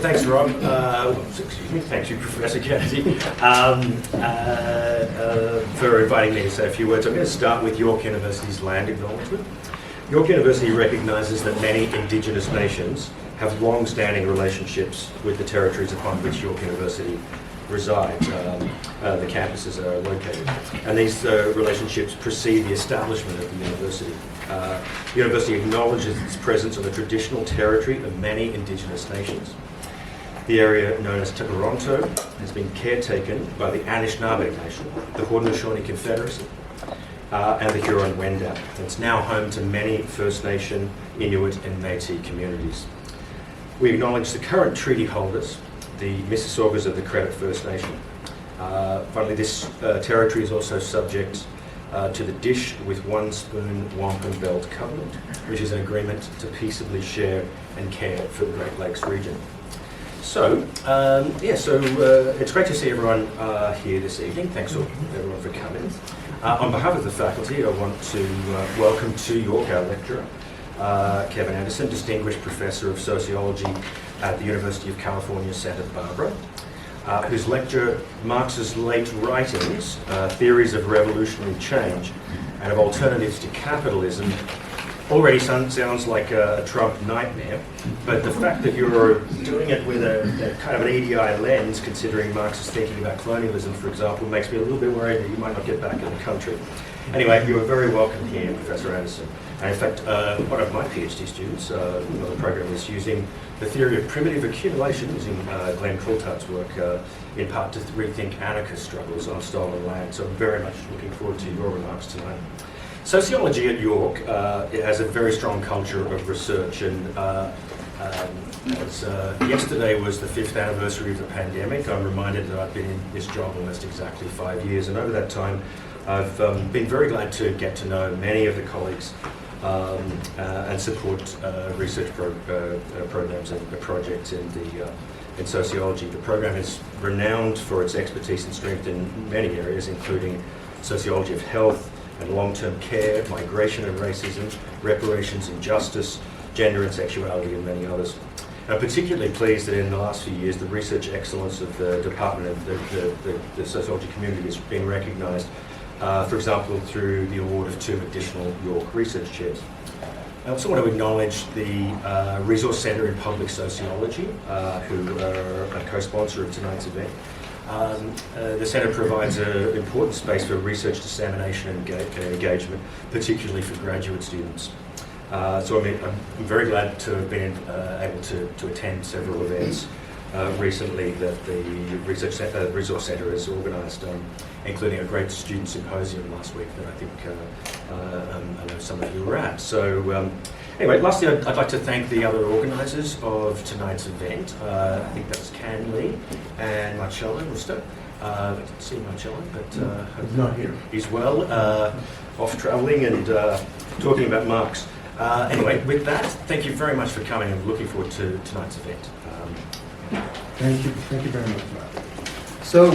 Thanks, Rob. Excuse me. Thank you, Professor Kennedy, for inviting me to say a few words. I'm going to start with York University's land acknowledgement. York University recognises that many Indigenous nations have long-standing relationships with the territories upon which York University resides. The campuses are located. And these relationships precede the establishment of the university. The university acknowledges its presence on the traditional territory of many Indigenous nations. The area known as Toronto has been caretaken by the Anishinaabe Nation, the Haudenosaunee Confederacy, and the Huron-Wendat. It's now home to many First Nation, Inuit and Métis communities. We acknowledge the current treaty holders, the Mississaugas of the Credit First Nation. Finally, this territory is also subject to the Dish with One Spoon Wampum Belt Covenant, which is an agreement to peaceably share and care for the Great Lakes region. So, it's great to see everyone here this evening. Thanks everyone for coming. On behalf of the faculty, I want to welcome to York our lecturer, Kevin Anderson, Distinguished Professor of Sociology at the University of California, Santa Barbara, whose lecture, Marx's Late Writings, Theories of Revolutionary Change and of Alternatives to Capitalism, already sounds like a Trump nightmare, but the fact that you're doing it with a kind of an EDI lens, considering Marx is thinking about colonialism, for example, makes me a little bit worried that you might not get back in the country. Anyway, you are very welcome here, Professor Anderson. And in fact, one of my PhD students on the program is using the theory of primitive accumulation, using Glenn Coulthard's work, in part to rethink anarchist struggles on stolen land. So I'm very much looking forward to your remarks tonight. Sociology at York it has a very strong culture of research, and yesterday was the 5th anniversary of the pandemic. I'm reminded that I've been in this job almost exactly 5 years, and over that time I've been very glad to get to know many of the colleagues and support research programs and projects in sociology. The program is renowned for its expertise and strength in many areas, including sociology of health and long-term care, migration and racism, reparations and justice, gender and sexuality, and many others. I'm particularly pleased that in the last few years the research excellence of the department of the sociology community has been recognised, for example, through the award of 2 additional York Research Chairs. I also want to acknowledge the Resource Centre in Public Sociology, who are a co-sponsor of tonight's event. The Centre provides an important space for research dissemination and engagement, particularly for graduate students. So I'm very glad to have been able to attend several events recently that the Resource Centre has organised, including a great student symposium last week that I think I know some of you were at. So anyway, lastly, I'd like to thank the other organisers of tonight's event. I think that's Can Lee and Marcello Rusto. I didn't see Marcello, but he's not here. He's well, off travelling and talking about Marx. Anyway, with that, thank you very much for coming. I'm looking forward to tonight's event. Thank you very much, Rob. So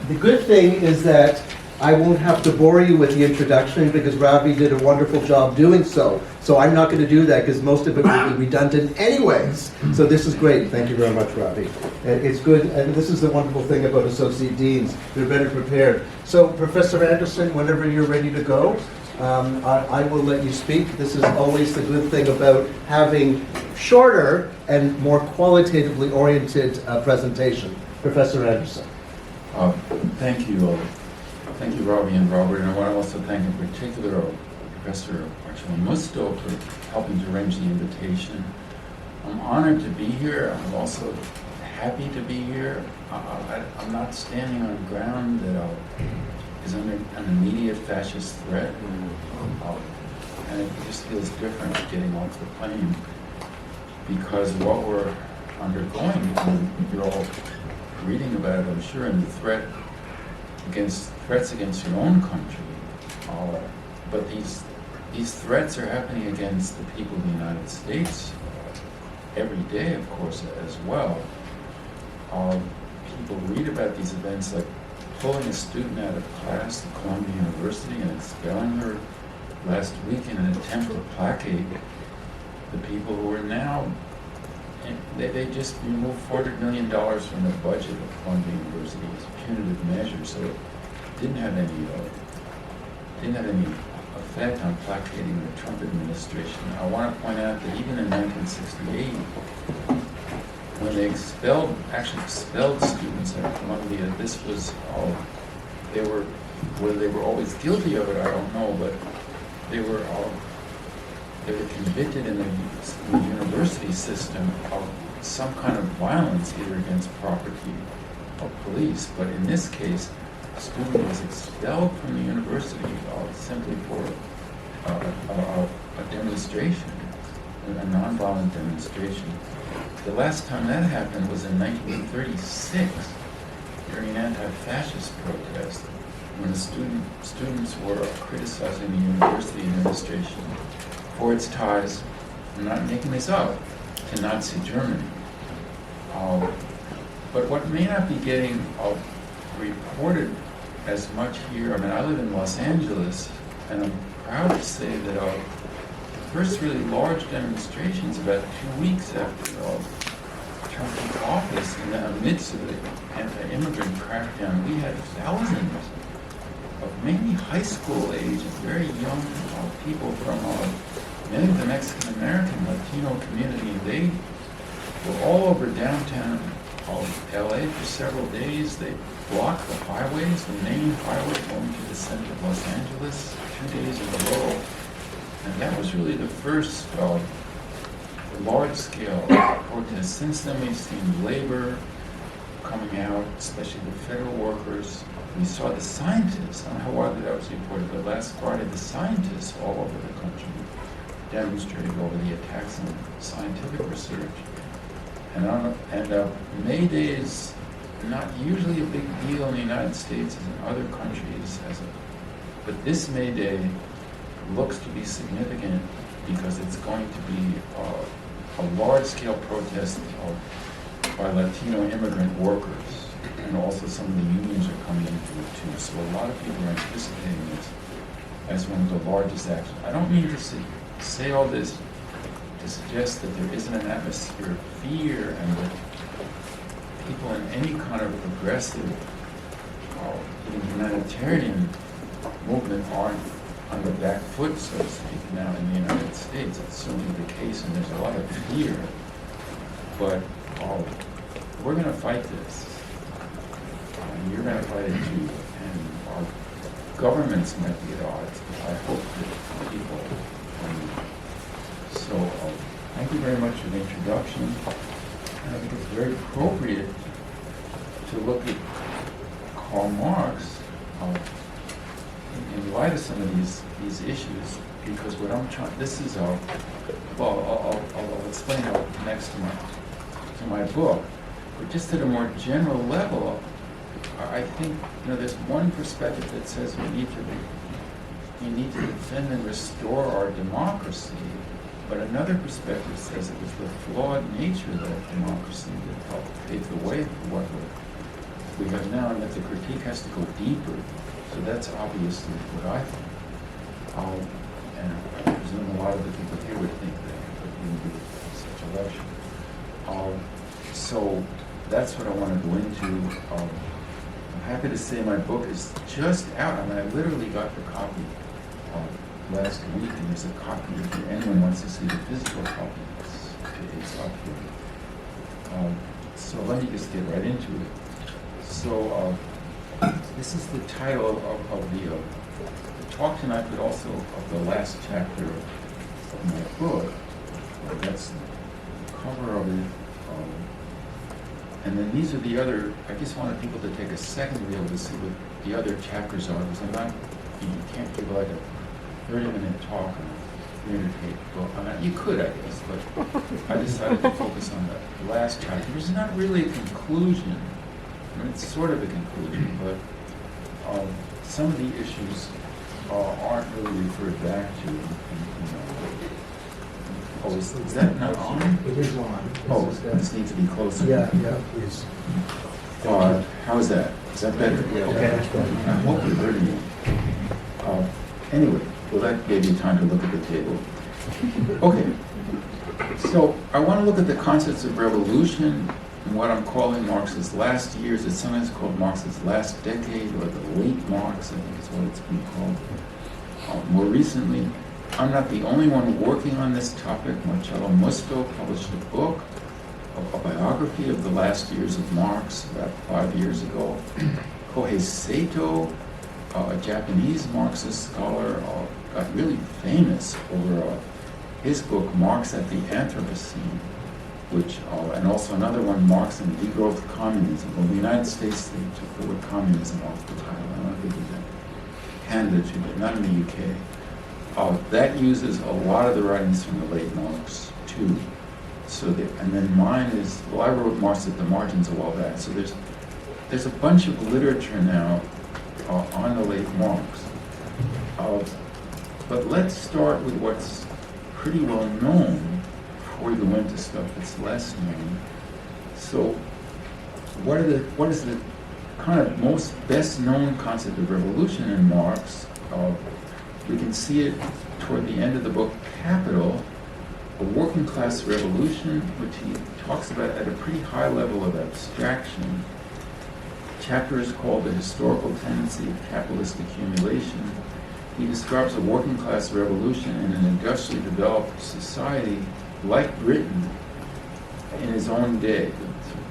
the good thing is that I won't have to bore you with the introduction because Ravi did a wonderful job doing so. So I'm not going to do that because most of it will be redundant anyways. So this is great. Thank you very much, Ravi. It's good, and this is the wonderful thing about associate deans. They're better prepared. So Professor Anderson, whenever you're ready to go, I will let you speak. This is always the good thing about having shorter and more qualitatively oriented presentation. Professor Anderson. Thank you. Thank you, Robbie and Robert, and I want to also thank in particular Professor Musto for helping to arrange the invitation. I'm honored to be here. I'm also happy to be here. I'm not standing on ground that is under an immediate fascist threat, and it just feels different getting off the plane because what we're undergoing, and you're all reading about it, I'm sure, and the threats against your own country. But these threats are happening against the people of the United States every day, of course, as well. People read about these events like pulling a student out of class at Columbia University and expelling her last week in an attempt to placate the people who are now and they just removed $400 million from the budget of Columbia University as a punitive measure, so it didn't have any effect on placating the Trump administration. I want to point out that even in 1968, when they actually expelled students at Columbia, this was whether they were always guilty of it, I don't know, but they were convicted in the university system of some kind of violence, either against property or police. But in this case, a student was expelled from the university simply for a demonstration, a nonviolent demonstration. The last time that happened was in 1936 during an anti-fascist protest, when the students were criticizing the university administration for its ties, I'm not making this up, to Nazi Germany. But what may not be getting reported as much here, I mean, I live in Los Angeles, and I'm proud to say that the first really large demonstrations about 2 weeks after Trump took office, in the midst of the anti-immigrant crackdown, we had thousands of mainly high school age, very young people from many of the Mexican American Latino community. They were all over downtown LA for several days. They blocked the highways, the main highway going to the center of Los Angeles, 2 days in a row. And that was really the first large-scale protest. Since then, we've seen labor coming out, especially the federal workers. We saw the scientists, I don't know how widely that was reported, but last Friday, the scientists all over the country demonstrated over the attacks on scientific research. And May Day is not usually a big deal in the United States as in other countries, but this May Day looks to be significant because it's going to be a large-scale protest by Latino immigrant workers, and also some of the unions are coming into it too. So a lot of people are anticipating this as one of the largest actions. I don't mean to say all this to suggest that there isn't an atmosphere of fear and that people in any kind of progressive, even humanitarian movement aren't on the back foot, so to speak, now in the United States. It's certainly the case, and there's a lot of fear. But we're going to fight this. And you're going to fight it too. And our governments might be at odds, but I hope that people. So thank you very much for the introduction. And I think it's very appropriate to look at Karl Marx in light of some of these issues, because what I'm trying, this is I'll explain how it connects to my book, but just at a more general level, I think there's one perspective that says we need to defend and restore our democracy, but another perspective says it was the flawed nature of that democracy that helped pave the way for what we have now, and that the critique has to go deeper. So that's obviously what I think. And I presume a lot of the people here would think that, but we would do such a lecture. So that's what I want to go into. I'm happy to say my book is just out. I mean, I literally got the copy last week, and there's a copy if anyone wants to see the physical copy. It's up here. So let me just get right into it. So this is the title of the talk tonight, but also of the last chapter of my book. That's the cover of it. And then these are the other, I just wanted people to take a second to be able to see what the other chapters are, because you can't give like a 30-minute talk on a 300-page book. I mean, you could, I guess, but I decided to focus on the last chapter. It's not really a conclusion. I mean, it's sort of a conclusion, but some of the issues aren't really referred back to. Oh, is that not on? It is on. Oh, this needs to be closer. Yeah, please. How's that? Is that better? Yeah, Okay. that's better. I hope it heard you. Anyway, well, that gave you time to look at the table. Okay. So I want to look at the concepts of revolution and what I'm calling Marx's last years. It's sometimes called Marx's last decade, or the late Marx, I think is what it's been called. More recently, I'm not the only one working on this topic. Marcello Musto published a book, a biography of the last years of Marx about 5 years ago. Kohei Sato, a Japanese Marxist scholar, got really famous over his book, Marx at the Anthropocene, which, and also another one, Marx and Degrowth Communism. Well, in the United States, they took the word communism off the title. I don't know if they did that in Canada too, but not in the UK. That uses a lot of the writings from the late Marx too. So and then mine is, well, I wrote Marx at the Margins a while back. So there's a bunch of literature now on the late Marx. But let's start with what's pretty well known before we go into stuff that's less known. So what is the kind of most best known concept of revolution in Marx? We can see it toward the end of the book, Capital, a working class revolution, which he talks about at a pretty high level of abstraction. The chapter is called The Historical Tendency of Capitalist Accumulation. He describes a working class revolution in an industrially developed society like Britain in his own day,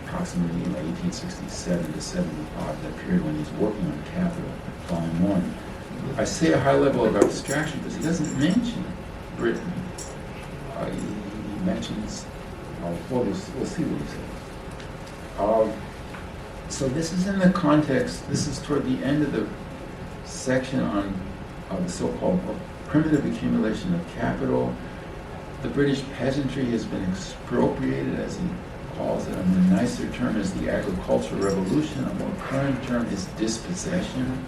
approximately 1867 to 75, that period when he's working on Capital, Volume 1. I say a high level of abstraction because he doesn't mention Britain. He mentions, well, we'll see what he says. So this is in the context, this is toward the end of the section on the so-called primitive accumulation of capital. The British peasantry has been expropriated, as he calls it. A nicer term is the agricultural revolution. A more current term is dispossession.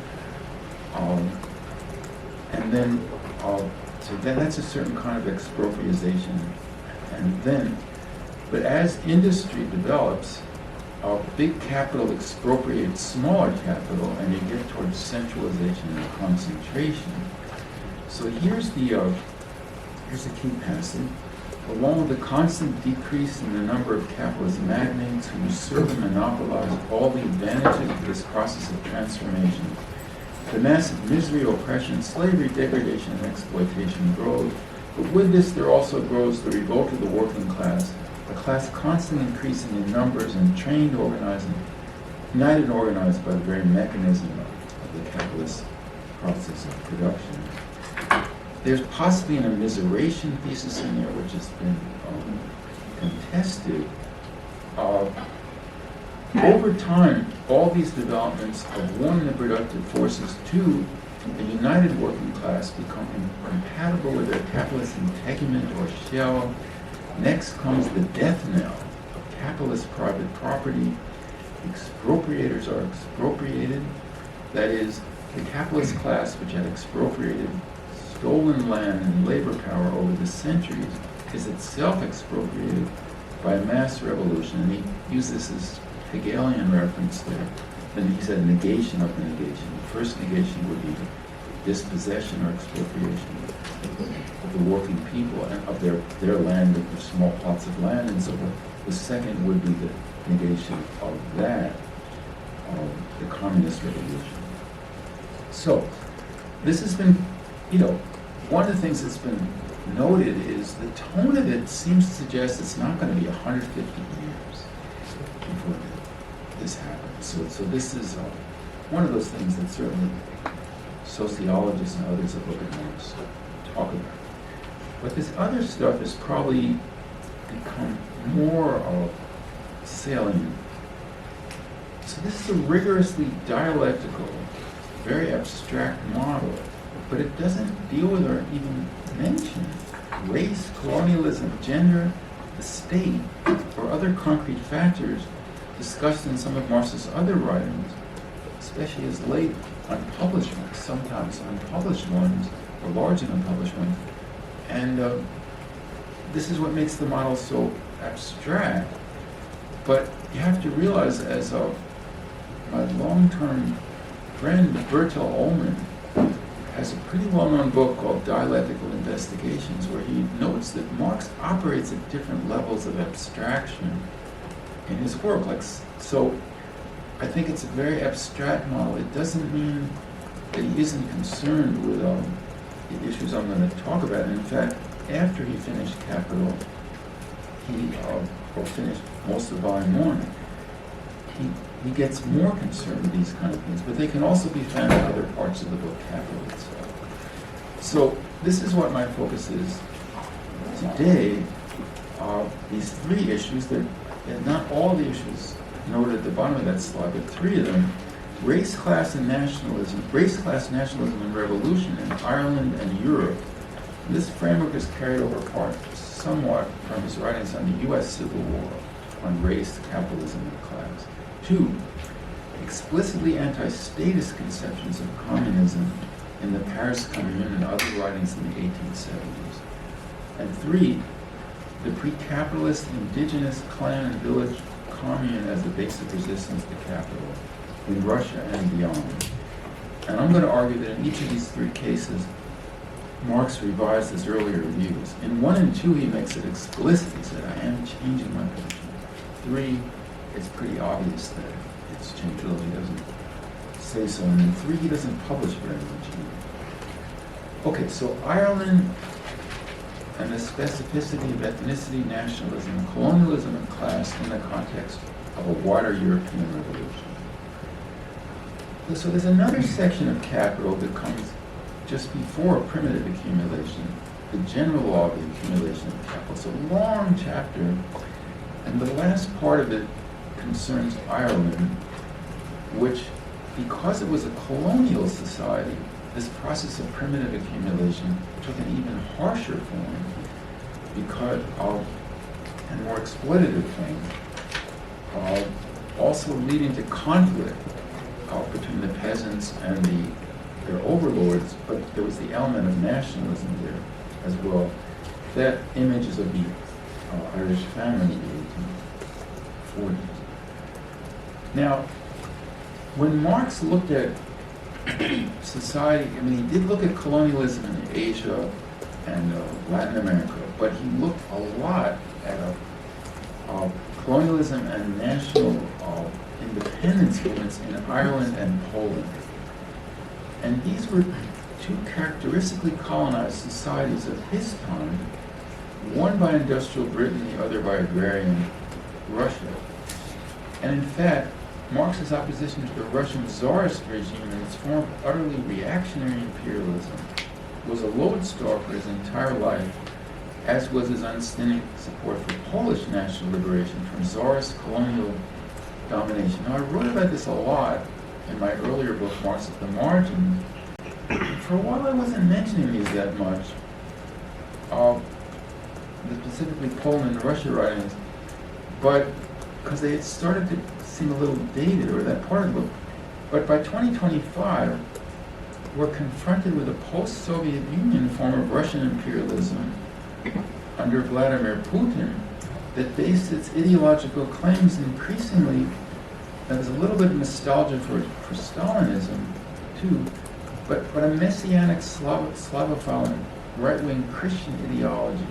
And then, so that's a certain kind of expropriation. And then, but as industry develops, big capital expropriates smaller capital, and you get towards centralization and concentration. So here's the key passage. Along with the constant decrease in the number of capitalist magnates who usurp and monopolize all the advantages of this process of transformation, the massive misery, oppression, slavery, degradation, and exploitation grows. But with this, there also grows the revolt of the working class, a class constantly increasing in numbers and trained, organizing, united and organized by the very mechanism of the capitalist process of production. There's possibly an immiseration thesis in there, which has been contested. Over time, all these developments of one, the productive forces, two, a united working class become incompatible with their capitalist integument or shell. Next comes the death knell of capitalist private property. Expropriators are expropriated. That is, the capitalist class, which had expropriated stolen land and labor power over the centuries, is itself expropriated by a mass revolution. And he uses this Hegelian reference there. Then he said negation of the negation. The first negation would be dispossession or expropriation of the working people and of their land, of their small plots of land and so forth. The second would be the negation of that, of the communist revolution. So, this has been, one of the things that's been noted is the tone of it seems to suggest it's not going to be 150 years before this happens. So this is one of those things that certainly sociologists and others that look at Marx talk about. But this other stuff has probably become more salient. So this is a rigorously dialectical, very abstract model, but it doesn't deal with or even mention race, colonialism, gender, the state, or other concrete factors discussed in some of Marx's other writings, especially his late unpublished ones, sometimes unpublished ones, or largely unpublished ones. And this is what makes the model so abstract. But you have to realize, as my long-term friend Bertil Ohlmann has a pretty well-known book called Dialectical Investigations, where he notes that Marx operates at different levels of abstraction in his work. So I think it's a very abstract model. It doesn't mean that he isn't concerned with the issues I'm going to talk about. And in fact, after he finished Capital, or finished most of Volume 1, he gets more concerned with these kind of things, but they can also be found in other parts of the book Capital itself. So this is what my focus is today. These three issues, they're not all the issues noted at the bottom of that slide, but three of them: race, class, and nationalism, race, class, nationalism, and revolution in Ireland and Europe. And this framework is carried over part somewhat from his writings on the U.S. Civil War, on race, capitalism, and class. 2, explicitly anti-statist conceptions of communism in the Paris Commune and other writings in the 1870s. And 3, the pre-capitalist indigenous clan and village commune as the base of resistance to capital in Russia and beyond. And I'm going to argue that in each of these three cases, Marx revised his earlier views. In 1 and 2, he makes it explicit. He said, I am changing my position. 3, it's pretty obvious that it's changed, although he doesn't say so. And in 3, he doesn't publish very much either. Okay, so Ireland and the specificity of ethnicity, nationalism, colonialism, and class in the context of a wider European revolution. So there's another section of Capital that comes just before primitive accumulation, the general law of the accumulation of capital. It's a long chapter, and the last part of it concerns Ireland, which, because it was a colonial society, this process of primitive accumulation took an even harsher form because of, and more exploitative form, also leading to conflict between the peasants and their overlords, but there was the element of nationalism there as well. That image is of the Irish famine of the 1840s. Now, when Marx looked at society, I mean, he did look at colonialism in Asia and Latin America, but he looked a lot at colonialism and national independence movements in Ireland and Poland. And these were two characteristically colonized societies of his time, one by industrial Britain, the other by agrarian Russia. And in fact, Marx's opposition to the Russian Tsarist regime in its form of utterly reactionary imperialism was a lodestar for his entire life, as was his unstinting support for Polish national liberation from Tsarist colonial domination. Now, I wrote about this a lot in my earlier book, Marx at the Margins. For a while, I wasn't mentioning these that much, specifically Poland and Russia writings, but because they had started to seem a little dated, or that part of the book. But by 2025, we're confronted with a post-Soviet Union form of Russian imperialism under Vladimir Putin that based its ideological claims increasingly, there's a little bit of nostalgia for Stalinism too, but a messianic Slavophile right-wing Christian ideology.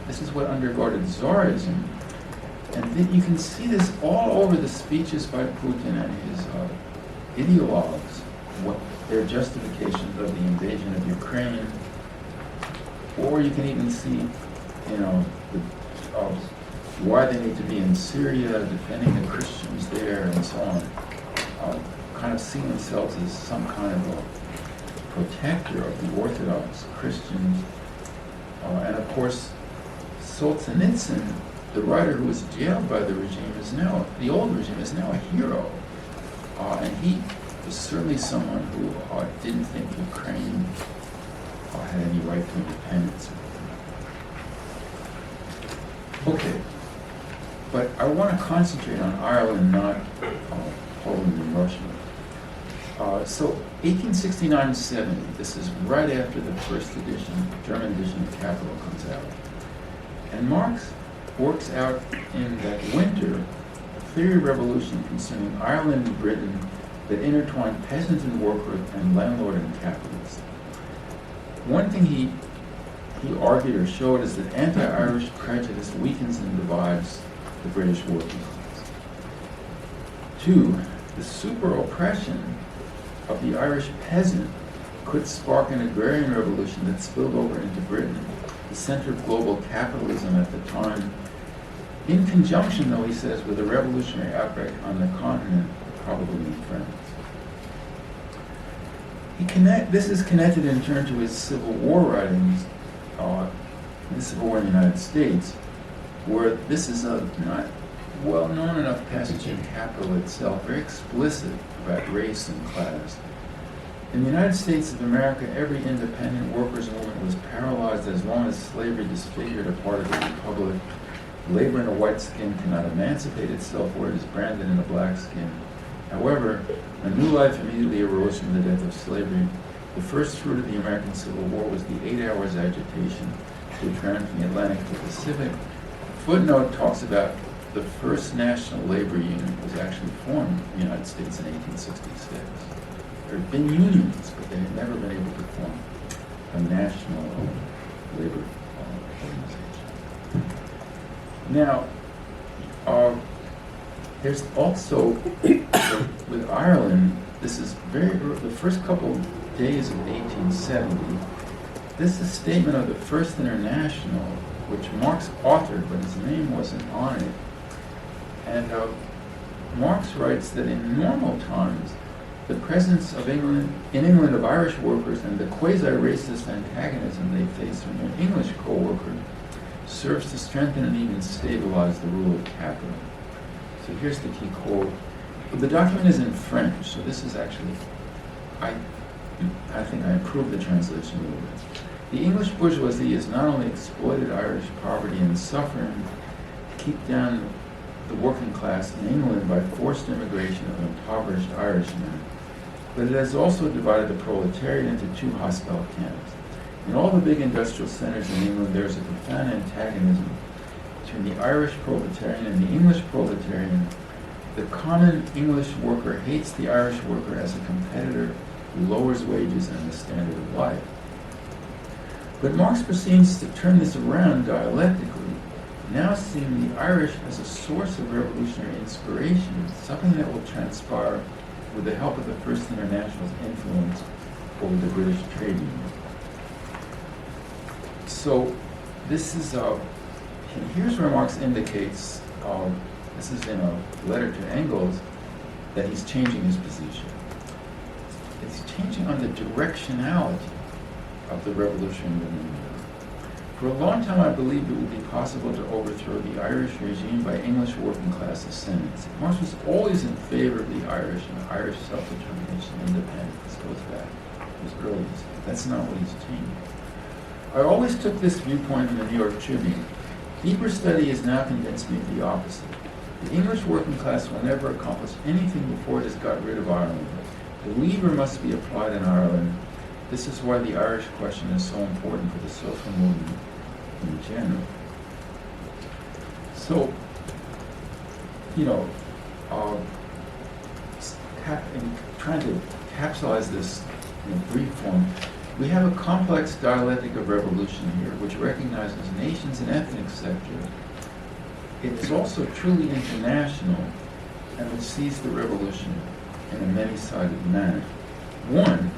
This is what undergirded Tsarism. And then you can see this all over the speeches by Putin and his ideologues, what their justifications of the invasion of Ukraine, or you can even see, why they need to be in Syria, defending the Christians there, and so on. Kind of seeing themselves as some kind of a protector of the Orthodox Christians. And of course, Solzhenitsyn, the writer who was jailed by the regime, the old regime, is now a hero. And he was certainly someone who didn't think Ukraine had any right to independence. Okay, but I want to concentrate on Ireland, not Poland and Russia. So 1869-70, this is right after the first edition, German edition of Capital comes out. And Marx works out in that winter a theory of revolution concerning Ireland and Britain that intertwined peasant and worker and landlord and capitalist. one thing he argued or showed is that anti-Irish prejudice weakens and divides the British working class. 2, the super oppression of the Irish peasant could spark an agrarian revolution that spilled over into Britain, the center of global capitalism at the time, in conjunction, though, he says, with a revolutionary outbreak on the continent, probably in France. This is connected in turn to his Civil War writings, the Civil War in the United States, where this is a not well-known enough passage in Capital itself, very explicit about race and class. In the United States of America, every independent workers' movement was paralyzed as long as slavery disfigured a part of the republic. Labor in a white skin cannot emancipate itself where it is branded in a black skin. However, a new life immediately arose from the death of slavery. The first fruit of the American Civil War was the 8 hours agitation which ran from the Atlantic to the Pacific. Footnote talks about the first national labor union was actually formed in the United States in 1866. There had been unions, but they had never been able to form a national labor organization. Now, there's also, with Ireland, this is the first couple of days of 1870, this is a statement of the First International, which Marx authored, but his name wasn't on it. And Marx writes that in normal times, the presence of in England of Irish workers and the quasi-racist antagonism they face from their English co-workers serves to strengthen and even stabilize the rule of capital. So here's the key quote. The document is in French, so this is actually, I think I improved the translation a little bit. The English bourgeoisie has not only exploited Irish poverty and suffering to keep down the working class in England by forced immigration of impoverished Irishmen, but it has also divided the proletariat into 2 hostile camps. In all the big industrial centers in England, there is a profound antagonism between the Irish proletarian and the English proletarian. The common English worker hates the Irish worker as a competitor who lowers wages and the standard of life. But Marx proceeds to turn this around dialectically, now seeing the Irish as a source of revolutionary inspiration, something that will transpire with the help of the First International's influence over the British trade union. So this is, here's where Marx indicates, this is in a letter to Engels, that he's changing his position. It's changing on the directionality of the revolutionary movement. For a long time, I believed it would be possible to overthrow the Irish regime by English working class ascendancy. Marx was always in favor of the Irish and Irish self-determination, independence. This goes back to his earliest. That's not what he's changing. I always took this viewpoint in the New York Tribune. Deeper study has now convinced me of the opposite. The English working class will never accomplish anything before it has got rid of Ireland. The lever must be applied in Ireland. This is why the Irish question is so important for the social movement in general. So, in trying to capsulize this in brief form, we have a complex dialectic of revolution here, which recognizes nations and ethnic sectors. It is also truly international, and which sees the revolution in a many-sided manner. 1,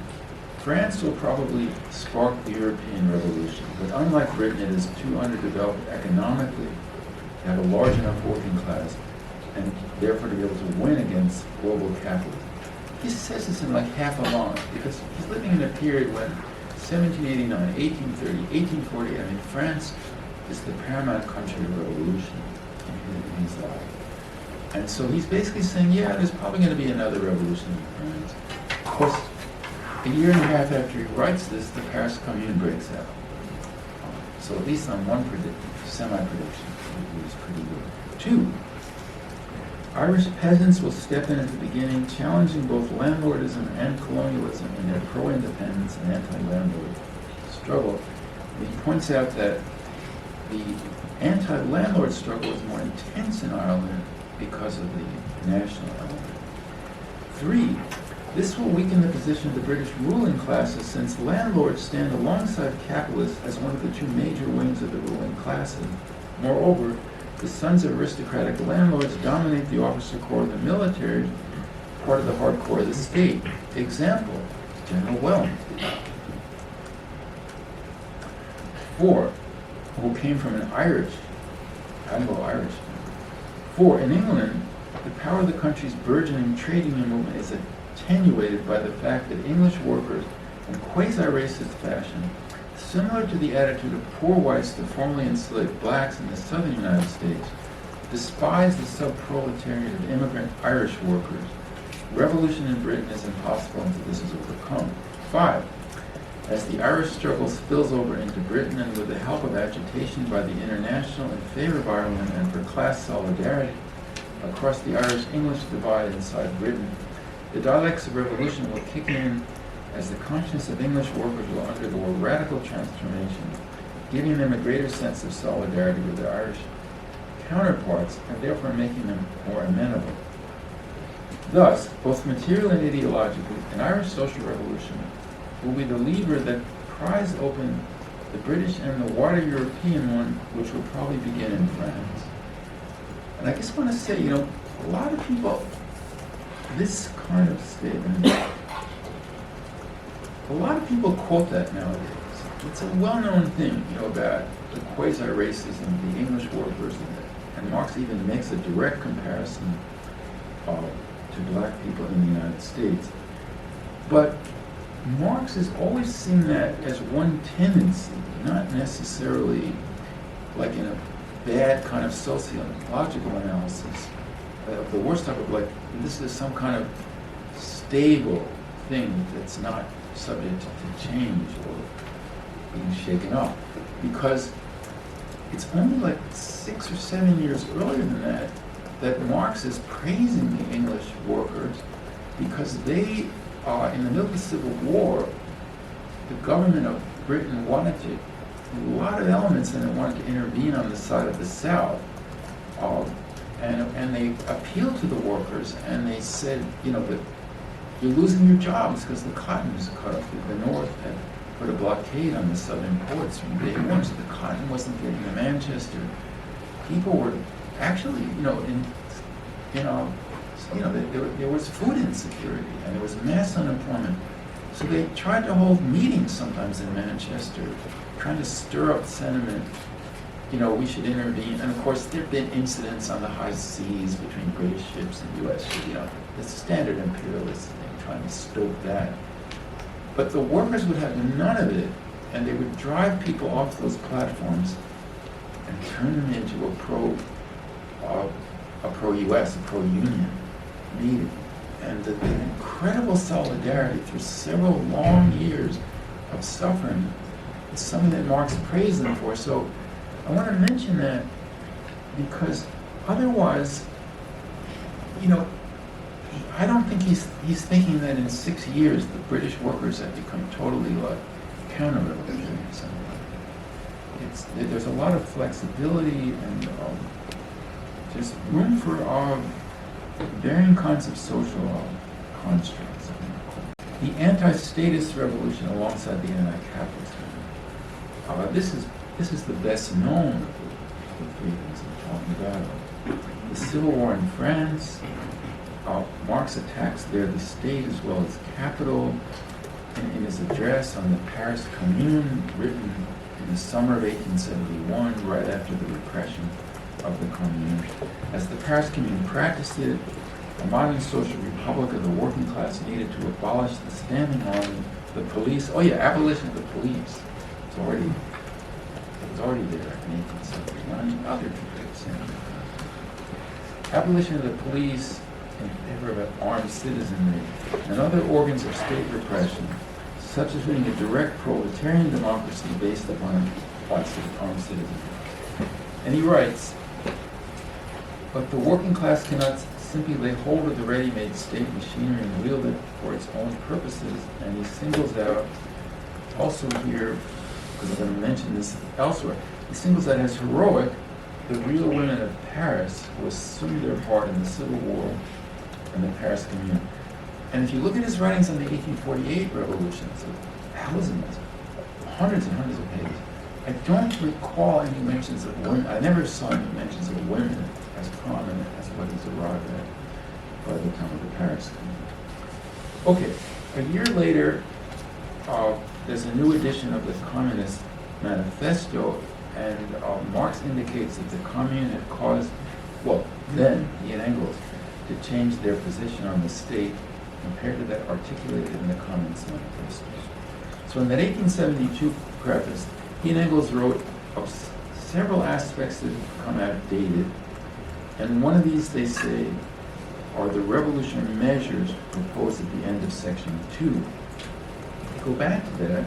France will probably spark the European Revolution, but unlike Britain, it is too underdeveloped economically to have a large enough working class, and therefore to be able to win against global capitalism. He says this in like half a line, because he's living in a period when 1789, 1830, 1840, France is the paramount country of revolution in his life. And so he's basically saying, yeah, there's probably going to be another revolution in France. Of course, a year and a half after he writes this, the Paris Commune breaks out. So at least on one semi-prediction, it was pretty good. 2, Irish peasants will step in at the beginning, challenging both landlordism and colonialism in their pro-independence and anti-landlord struggle. And he points out that the anti-landlord struggle is more intense in Ireland because of the national element. 3, This will weaken the position of the British ruling classes, since landlords stand alongside capitalists as one of the two major wings of the ruling classes. Moreover, the sons of aristocratic landlords dominate the officer corps of the military, part of the hardcore of the state. Example, General Wellington. 4, who came from an Anglo-Irish. 4, in England, the power of the country's burgeoning trade union movement is attenuated by the fact that English workers, in quasi-racist fashion, similar to the attitude of poor whites to formerly enslaved blacks in the southern United States, despise the sub-proletariat of immigrant Irish workers. Revolution in Britain is impossible until this is overcome. 5. As the Irish struggle spills over into Britain, and with the help of agitation by the International in favor of Ireland and for class solidarity across the Irish-English divide inside Britain, the dialectics of revolution will kick in as the conscience of English workers will undergo a radical transformation, giving them a greater sense of solidarity with their Irish counterparts, and therefore making them more amenable. Thus, both material and ideologically, an Irish social revolution will be the lever that pries open the British and the wider European one, which will probably begin in France. And I just want to say, a lot of people, this kind of statement, a lot of people quote that nowadays. It's a well-known thing, about the quasi-racism of the English workers, and Marx even makes a direct comparison to black people in the United States. But Marx has always seen that as one tendency, not necessarily like in a bad kind of sociological analysis of the worst type of this is some kind of stable thing that's not subject to change or being shaken up. Because it's only 6 or 7 years earlier than that Marx is praising the English workers, because they in the middle of the Civil War, the government of Britain wanted a lot of elements in it wanted to intervene on the side of the South. And they appealed to the workers, and they said, that you're losing your jobs because the cotton was cut off. The North had put a blockade on the southern ports from day one, so the cotton wasn't getting to Manchester. People were actually, there was food insecurity, and there was mass unemployment. So they tried to hold meetings sometimes in Manchester, trying to stir up sentiment, we should intervene. And of course, there have been incidents on the high seas between British ships and U.S. ships, the standard imperialist thing, trying to stoke that. But the workers would have none of it, and they would drive people off those platforms and turn them into a pro-U.S., a pro-Union meeting. And the incredible solidarity through several long years of suffering is something that Marx praised them for. So I want to mention that because otherwise, I don't think he's thinking that in 6 years the British workers have become totally counter-revolutionary or something. There's a lot of flexibility and just room for varying kinds of social constructs. The anti-statist revolution alongside the anti-capitalist revolution. This is the best known of the three things I'm talking about. The Civil War in France. Marx attacks there the state as well as capital. In his address on the Paris Commune, written in the summer of 1871, right after the repression of the Commune. As the Paris Commune practiced it, a modern social republic of the working class needed to abolish the standing army, the police. Oh yeah, abolition of the police. It was already there in 1879. Other people had said abolition of the police in favor of armed citizenry and other organs of state repression, such as being a direct proletarian democracy based upon armed citizenry. And he writes, but the working class cannot simply lay hold of the ready-made state machinery and wield it for its own purposes. And he singles out, also here, because I'm going to mention this elsewhere, he singles out as heroic the real women of Paris who assumed their part in the Civil War and the Paris Commune. And if you look at his writings on the 1848 revolution, it's thousands, hundreds and hundreds of pages. I don't recall any mentions of women. I never saw any mentions of women as prominent as what he's arrived at by the time of the Paris Commune. Okay, a year later, there's a new edition of the Communist Manifesto, and Marx indicates that the Commune had caused, well, then, he and Engels, to change their position on the state compared to that articulated in the Communist Manifesto. So in that 1872 preface, he and Engels wrote of several aspects that have come outdated, and one of these, they say, are the revolutionary measures proposed at the end of section 2. If you go back to that,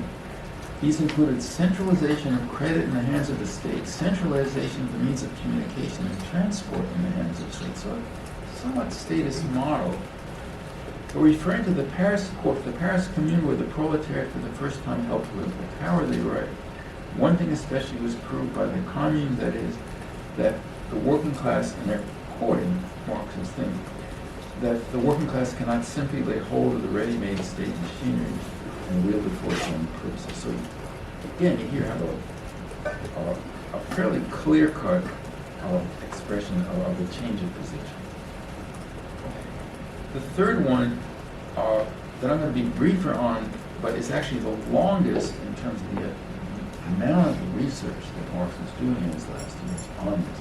these included centralization of credit in the hands of the state, centralization of the means of communication and transport in the hands of the state. So a somewhat statist model. But referring to the Paris, quote, the Paris Commune where the proletariat for the first time held political power, they write, one thing especially was proved by the Commune, that is, that the working class, and they're quoting Marx's thing, that the working class cannot simply lay hold of the ready-made state machinery and wield it for its own purposes. So again, you here have a fairly clear-cut expression of the change of position. The third one that I'm going to be briefer on, but is actually the longest in terms of the amount of research that Marx was doing in his last years on this.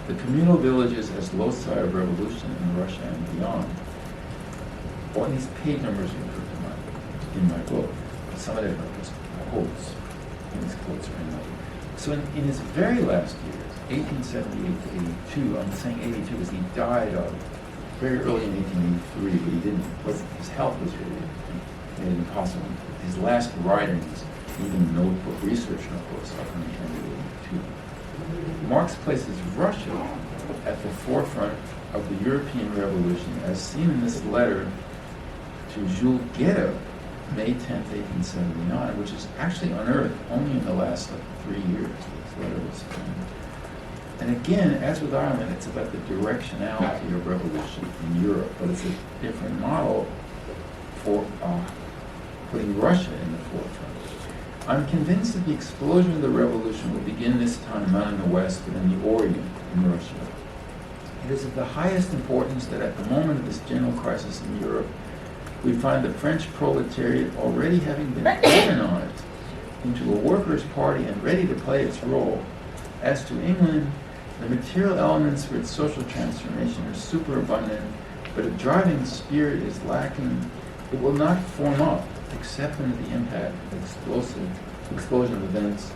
The communal villages as loci of revolution in Russia and beyond. All these page numbers you put in my book. Some of them are just quotes. And these quotes are in my book. So in his very last years, 1878 to 82, I'm saying 82 because he died very early in 1883, but he didn't. His health was really made it impossible. His last writings, even notebook research notebooks, are from the end of 82. Marx places Russia at the forefront of the European Revolution, as seen in this letter to Jules Guetta, May 10th, 1879, which is actually unearthed only in the last 3 years. This letter was found. And again, as with Ireland, it's about the directionality of revolution in Europe, but it's a different model for putting Russia in the forefront. I'm convinced that the explosion of the revolution will begin this time not in the West, but in the Orient, in Russia. It is of the highest importance that at the moment of this general crisis in Europe, we find the French proletariat already having been organized into a workers' party and ready to play its role. As to England, the material elements for its social transformation are superabundant, but a driving spirit is lacking. It will not form up except under the impact of explosion of events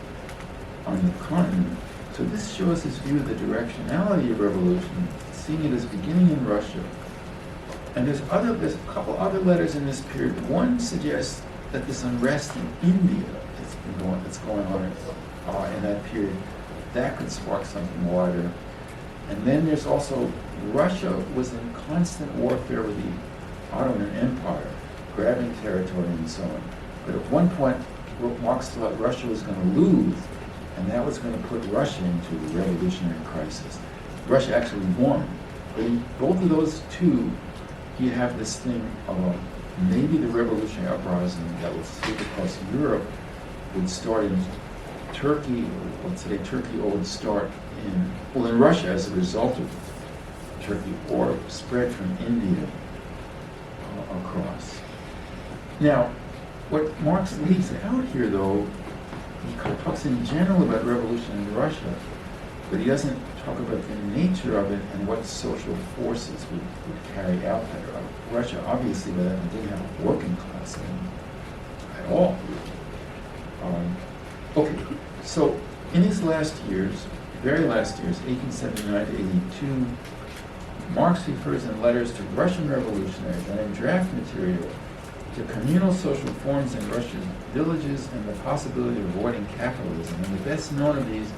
on the continent. So this shows his view of the directionality of revolution, seeing it as beginning in Russia. And there's a couple other letters in this period. One suggests that this unrest in India that's going on in that period, that could spark something wider. And then there's also Russia was in constant warfare with the Ottoman Empire, grabbing territory and so on. But at one point, Marx thought Russia was going to lose, and that was going to put Russia into a revolutionary crisis. Russia actually won. But in both of those two, you have this thing of maybe the revolutionary uprising that would sweep across Europe would start in Turkey, or let's say Turkey, or would start in Russia as a result of Turkey, or spread from India across. Now, what Marx leaves out here, though, he talks in general about revolution in Russia, but he doesn't talk about the nature of it and what social forces would carry out there. Russia, obviously, by that didn't have a working class at all. Okay, so in his last years, very last years, 1879 to 82, Marx refers in letters to Russian revolutionaries and in draft material to communal social forms in Russia's villages and the possibility of avoiding capitalism. And the best known of these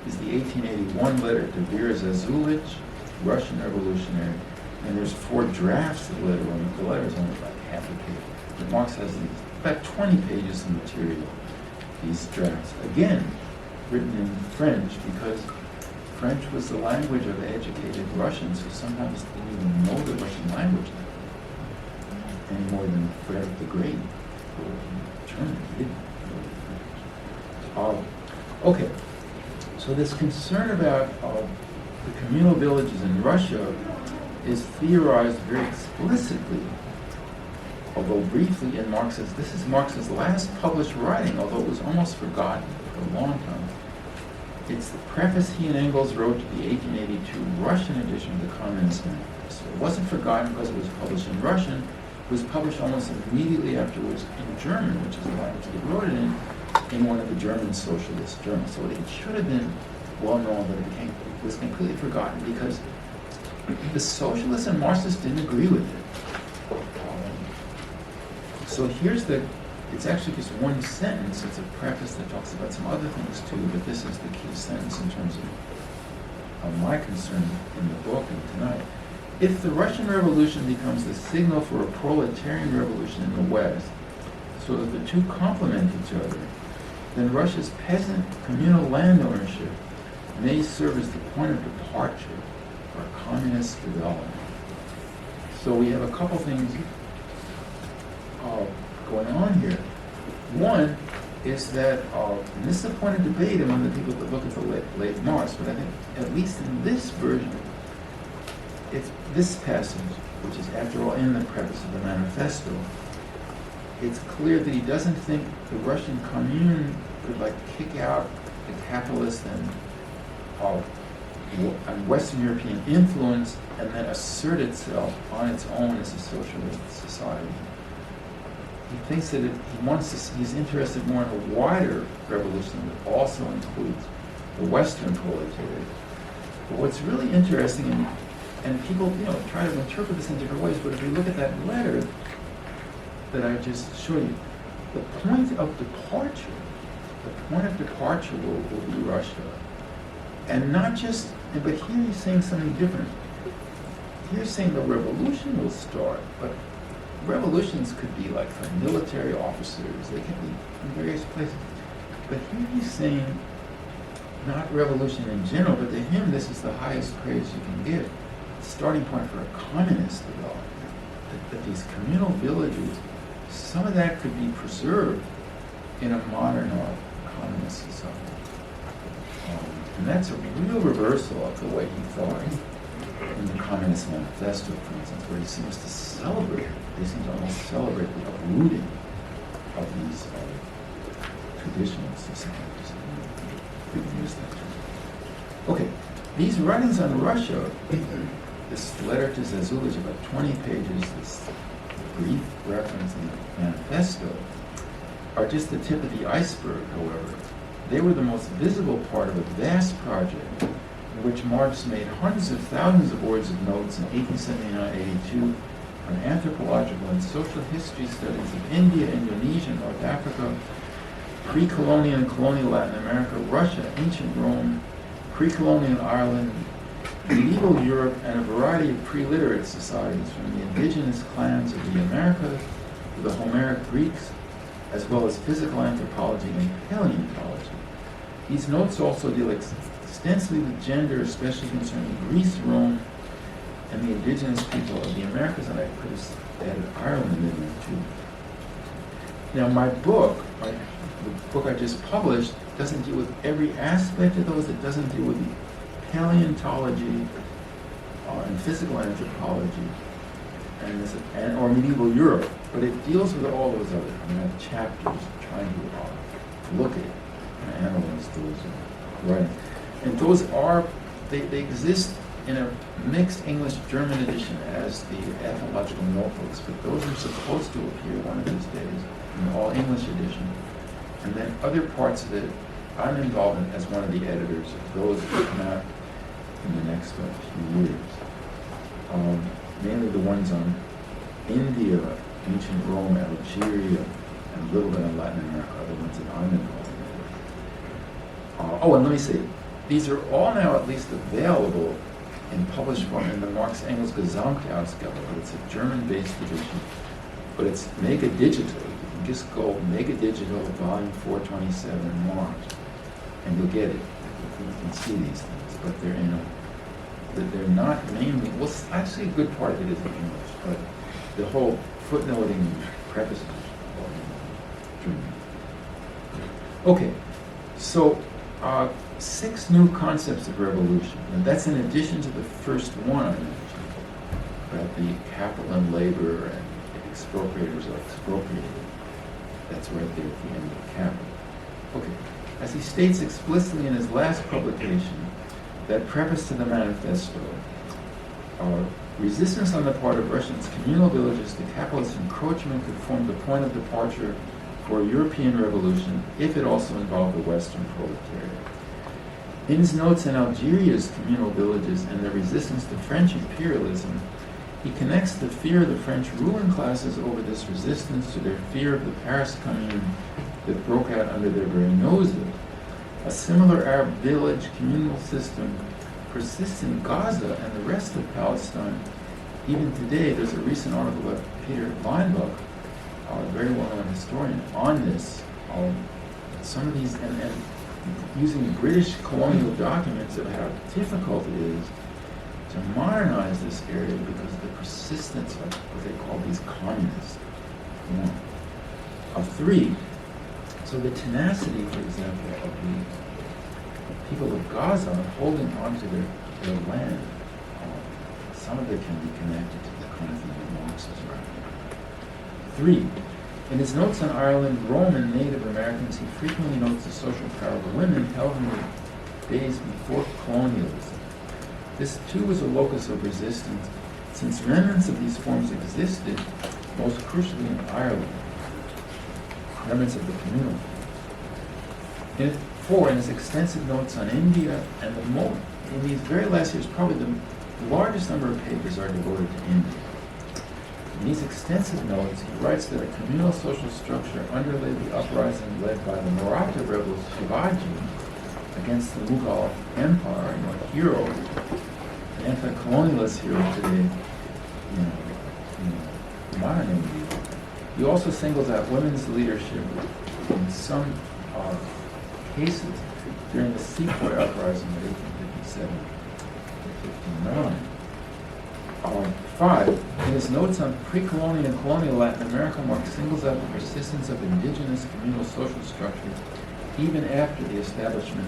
is the 1881 letter to Vera Zazulich, Russian revolutionary. And there's 4 drafts of the letter. The letter is only about half a page. But Marx has about 20 pages of material, these drafts. Again, written in French, because French was the language of educated Russians who sometimes didn't even know the Russian language. any more than Frederick the Great wrote in German. He didn't. Okay, so this concern about the communal villages in Russia is theorized very explicitly, although briefly in Marx's, this is Marx's last published writing, although it was almost forgotten for a long time. It's the preface he and Engels wrote to the 1882 Russian edition of the Communist Manifesto. It wasn't forgotten because it was published in Russian. It was published almost immediately afterwards in German, which is the language he wrote it in one of the German socialist journals. So it should have been well known, but it was completely forgotten because the socialists and Marxists didn't agree with it. So here's it's actually just one sentence. It's a preface that talks about some other things too, but this is the key sentence in terms of my concern in the book and tonight. If the Russian Revolution becomes the signal for a proletarian revolution in the West, so that the two complement each other, then Russia's peasant communal land ownership may serve as the point of departure for communist development. So we have a couple things going on here. One is that, and this is a point of debate among the people that look at the late Marx, but I think at least in this version, it's this passage, which is after all in the preface of the manifesto, it's clear that he doesn't think the Russian commune could kick out the capitalist and Western European influence and then assert itself on its own as a socialist society. He thinks that he's interested more in a wider revolution that also includes the Western proletariat. But what's really interesting, and people try to interpret this in different ways, but if you look at that letter that I just showed you, the point of departure will be Russia. And not just, but here he's saying something different. He's saying the revolution will start, but revolutions could be for military officers, they can be in various places. But here he's saying, not revolution in general, but to him this is the highest praise you can give. Starting point for a communist development. That these communal villages, some of that could be preserved in a modern or communist society. And that's a real reversal of the way he thought in the Communist Manifesto, for instance, where he seems to celebrate, he seems to almost celebrate the uprooting of these traditional societies. We can use that term. Okay, these writings on Russia, this letter to Zazulich, about 20 pages, this brief reference in the manifesto, are just the tip of the iceberg, however. They were the most visible part of a vast project in which Marx made hundreds of thousands of words of notes in 1879-82 on anthropological and social history studies of India, Indonesia, North Africa, pre-colonial and colonial Latin America, Russia, ancient Rome, pre-colonial Ireland, medieval Europe, and a variety of pre-literate societies from the indigenous clans of the Americas to the Homeric Greeks, as well as physical anthropology and paleontology. These notes also deal extensively with gender, especially concerning Greece, Rome, and the indigenous people of the Americas, and I could have added Ireland in there too. Now my book, the book I just published, doesn't deal with every aspect of those. It doesn't deal with the paleontology and physical anthropology or medieval Europe, but it deals with all those other chapters trying to look at and analyze those writings. And those they exist in a mixed English-German edition as the ethnological notebooks, but those are supposed to appear one of these days in the all-English edition. And then other parts of it, I'm involved in as one of the editors of those that will come out in the next few years. Mainly the ones on India, ancient Rome, Algeria, and a little bit on Latin America, other ones that I'm involved in. And let me say, these are all now at least available in published form in the Marx Engels Gesamtausgabe, but it's a German-based edition, but it's mega digital. You can just go mega digital, volume 427 Marx, and you'll get it. You can see these things, but they're not mainly, well, actually a good part of it is in English, but the whole footnoting preface. Okay, so 6 new concepts of revolution, and that's in addition to the first one I mentioned, about the capital and labor and expropriators are expropriated. That's right there at the end of Capital. Okay, as he states explicitly in his last publication, that preface to the manifesto, resistance on the part of Russians' communal villages to capitalist encroachment could form the point of departure for a European revolution if it also involved the Western proletariat. In his notes on Algeria's communal villages and their resistance to French imperialism, he connects the fear of the French ruling classes over this resistance to their fear of the Paris Commune that broke out under their very noses. A similar Arab village communal system persists in Gaza and the rest of Palestine. Even today, there's a recent article by Peter Weinbach, a very well-known historian, on this. Some of these, and using British colonial documents of how difficult it is to modernize this area because of the persistence of what they call these communists. Of 3, so the tenacity, for example, of the people of Gaza holding onto their land, some of it can be connected to the kind of thing that Marx is writing. 3, in his notes on Ireland, Rome, and Native Americans, he frequently notes the social power of the women held in the days before colonialism. This too was a locus of resistance, since remnants of these forms existed, most crucially in Ireland, remnants of the communal. In 4, in his extensive notes on India, and in these very last years, probably the largest number of papers are devoted to India. In these extensive notes, he writes that a communal social structure underlay the uprising led by the Maratha rebel Shivaji against the Mughal Empire, a hero, an anti-colonialist hero today, modern India. He also singles out women's leadership in some cases during the Sepoy uprising of 1857 to 59. 5, in his notes on pre-colonial and colonial Latin America, Marx singles out the persistence of indigenous communal social structures even after the establishment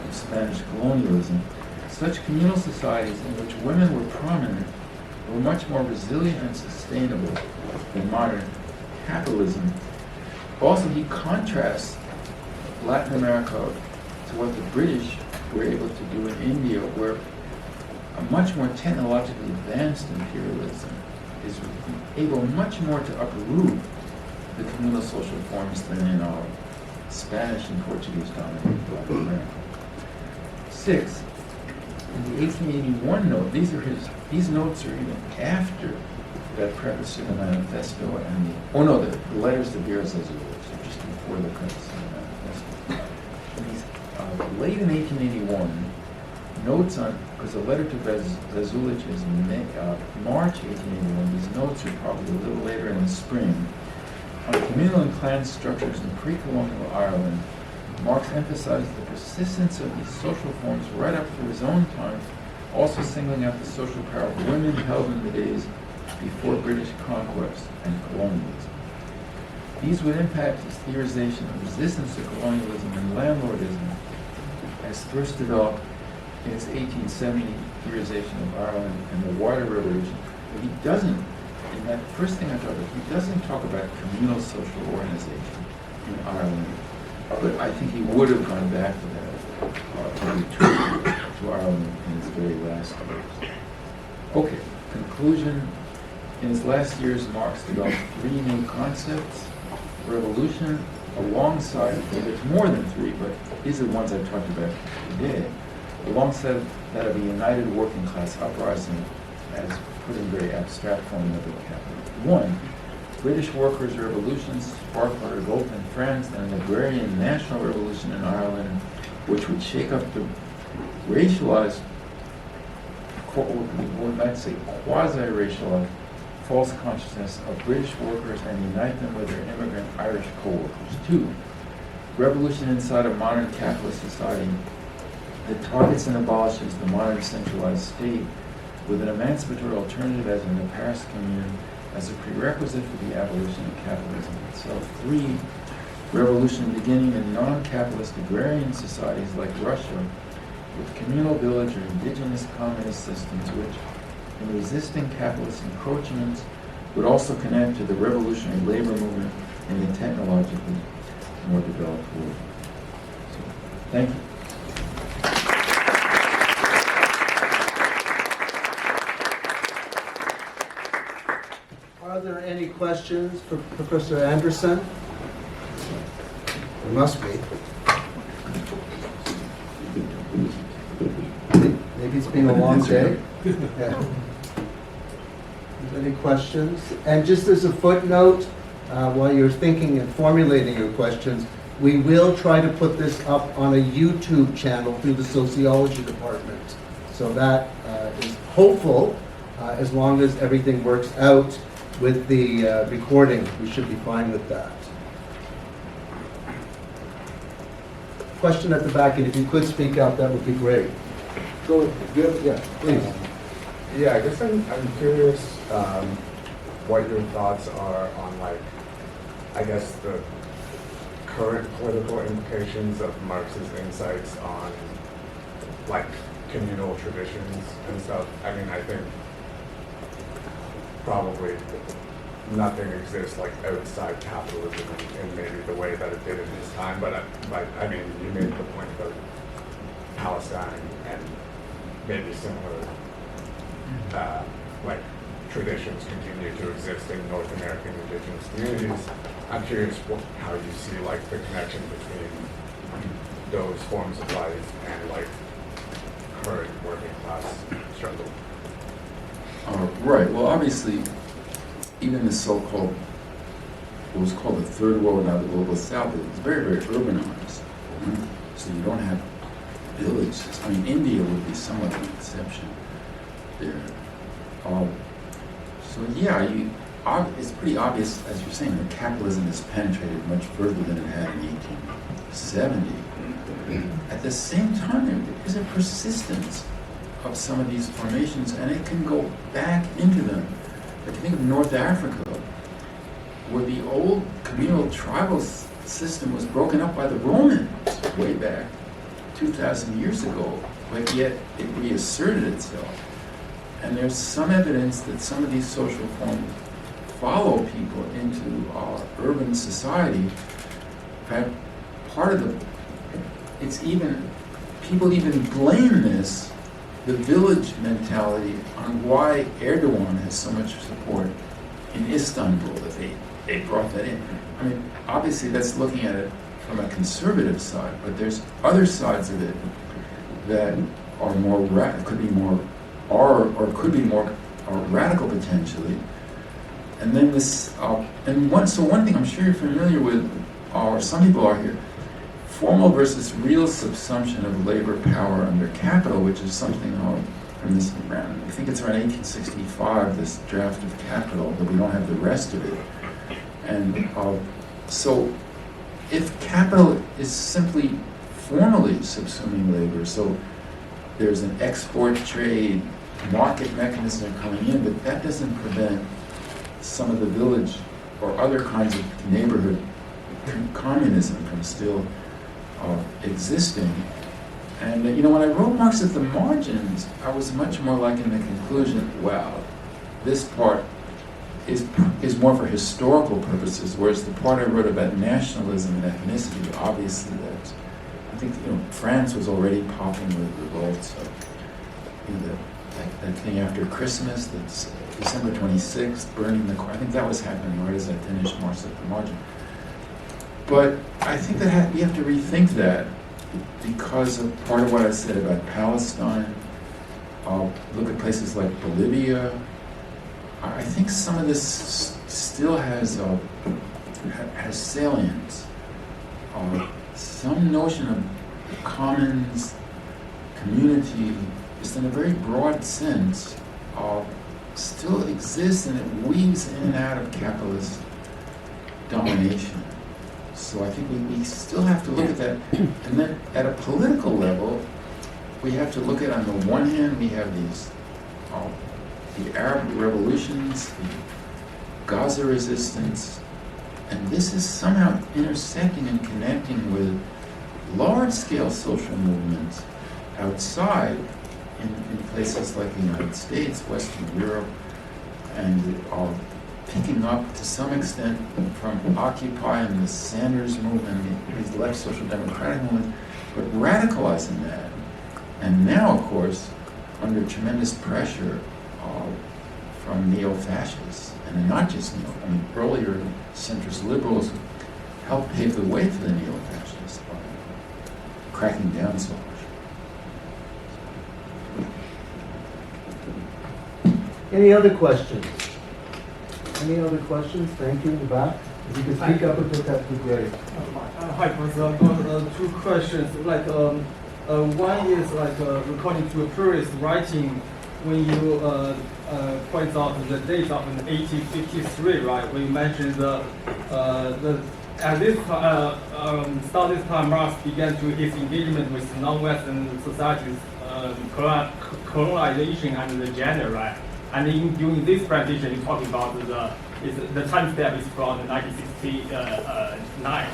of Spanish colonialism. Such communal societies in which women were prominent were much more resilient and sustainable than modern capitalism. Also, he contrasts Latin America to what the British were able to do in India, where a much more technologically advanced imperialism is able much more to uproot the communal social forms than in our Spanish and Portuguese dominated Latin America. 6, in the 1881 note, these notes are even after that preface to the manifesto and the letters to Vera Zazula, so just before the preface to the manifesto. And these, late in 1881, notes on, because the letter to Zazulich is March 1881, these notes are probably a little later in the spring. On communal and clan structures in pre-colonial Ireland, Marx emphasized the persistence of these social forms right up to his own time, also singling out the social power of women held in the days before British conquest and colonialism. These would impact his theorization of resistance to colonialism and landlordism as first developed in his 1870 theorization of Ireland and the wider revolution. But he doesn't, in that first thing I talked about, he doesn't talk about communal social organization in Ireland. But I think he would have gone back to that, to return to Ireland in his very last years. Okay, conclusion. In his last years, Marx developed 3 new concepts. Revolution, alongside, there's more than 3, but these are the ones I talked about today. Alongside that of a united working class uprising, as put in very abstract form in the Capital. 1, British workers' revolutions sparked by revolt in France and an agrarian national revolution in Ireland, which would shake up the racialized, we might say quasi-racialized, false consciousness of British workers and unite them with their immigrant Irish co-workers. 2, revolution inside a modern capitalist society that targets and abolishes the modern centralized state with an emancipatory alternative as in the Paris Commune as a prerequisite for the abolition of capitalism itself. 3, revolution beginning in non-capitalist agrarian societies like Russia, with communal village or indigenous communist systems which, in resisting capitalist encroachments, would also connect to the revolutionary labor movement in the technologically more developed world. So, thank you. Are there any questions for Professor Anderson? There must be. Maybe it's been a long day. Yeah. Any questions? And just as a footnote, while you're thinking and formulating your questions, we will try to put this up on a YouTube channel through the Sociology department. So that is hopeful, as long as everything works out with the recording, we should be fine with that. Question at the back, and if you could speak out, that would be great. Go ahead. Yeah, please. Yeah, I guess I'm curious what your thoughts are on, like, I guess the current political implications of Marx's insights on, like, communal traditions and stuff. I mean, I think probably nothing exists like outside capitalism in maybe the way that it did in his time, but I mean, you made the point about Palestine and maybe similar like traditions continue to exist in North American indigenous communities. I'm curious how you see like the connection between those forms of life and like current working class struggle. Right. Well, obviously, even the so-called, what was called the Third World, now the Global South, it's very, very urbanized. So you don't have villages. I mean, India would be somewhat of an exception there. So yeah, it's pretty obvious, as you're saying, that capitalism has penetrated much further than it had in 1870. At the same time, there is a persistence of some of these formations, and it can go back into them. If you think of North Africa, where the old communal tribal system was broken up by the Romans way back 2,000 years ago, but yet it reasserted itself. And there's some evidence that some of these social forms follow people into urban society. In fact, part of people even blame this, the village mentality, on why Erdogan has so much support in Istanbul, that they brought that in. I mean, obviously that's looking at it from a conservative side, but there's other sides of it that are more could be more radical potentially. And then this, one thing I'm sure you're familiar with, or some people are here, formal versus real subsumption of labor power under capital, which is something from this around, I think it's around 1865, this draft of Capital, but we don't have the rest of it. And so if capital is simply formally subsuming labor, so there's an export trade, market mechanism coming in, but that doesn't prevent some of the village or other kinds of neighborhood communism from still existing. And when I wrote Marx at the margins, I was much more like in the conclusion, well, this part is more for historical purposes, whereas the part I wrote about nationalism and ethnicity, obviously I think France was already popping with revolts of that thing after Christmas, that's December 26th, burning the I think that was happening right as I finished Marx at the margin. But I think that we have to rethink that because of part of what I said about Palestine. Look at places like Bolivia. I think some of this still has salience. Some notion of commons, community, just in a very broad sense, still exists, and it weaves in and out of capitalist domination. So I think we still have to look at that. And then at a political level, we have to look at, on the one hand, we have these the Arab revolutions, Gaza resistance, and this is somehow intersecting and connecting with large-scale social movements outside in places like the United States, Western Europe, and picking up to some extent from Occupy and the Sanders movement, these left social democratic movements, but radicalizing that. And now, of course, under tremendous pressure from neo-fascists, and not just earlier centrist liberals helped pave the way for the neo-fascists by cracking down so much. Any other questions? Any other questions? Thank you, in the back. If you could speak up a bit, that would be great. Hi, Professor. I've got two questions. One is according to a previous writing, when you point out the date of 1853, right? When you mentioned at this start this time, Marx began to his engagement with non-Western societies, colonization and the gender, right? And during this presentation, you talk about the time step is from 1969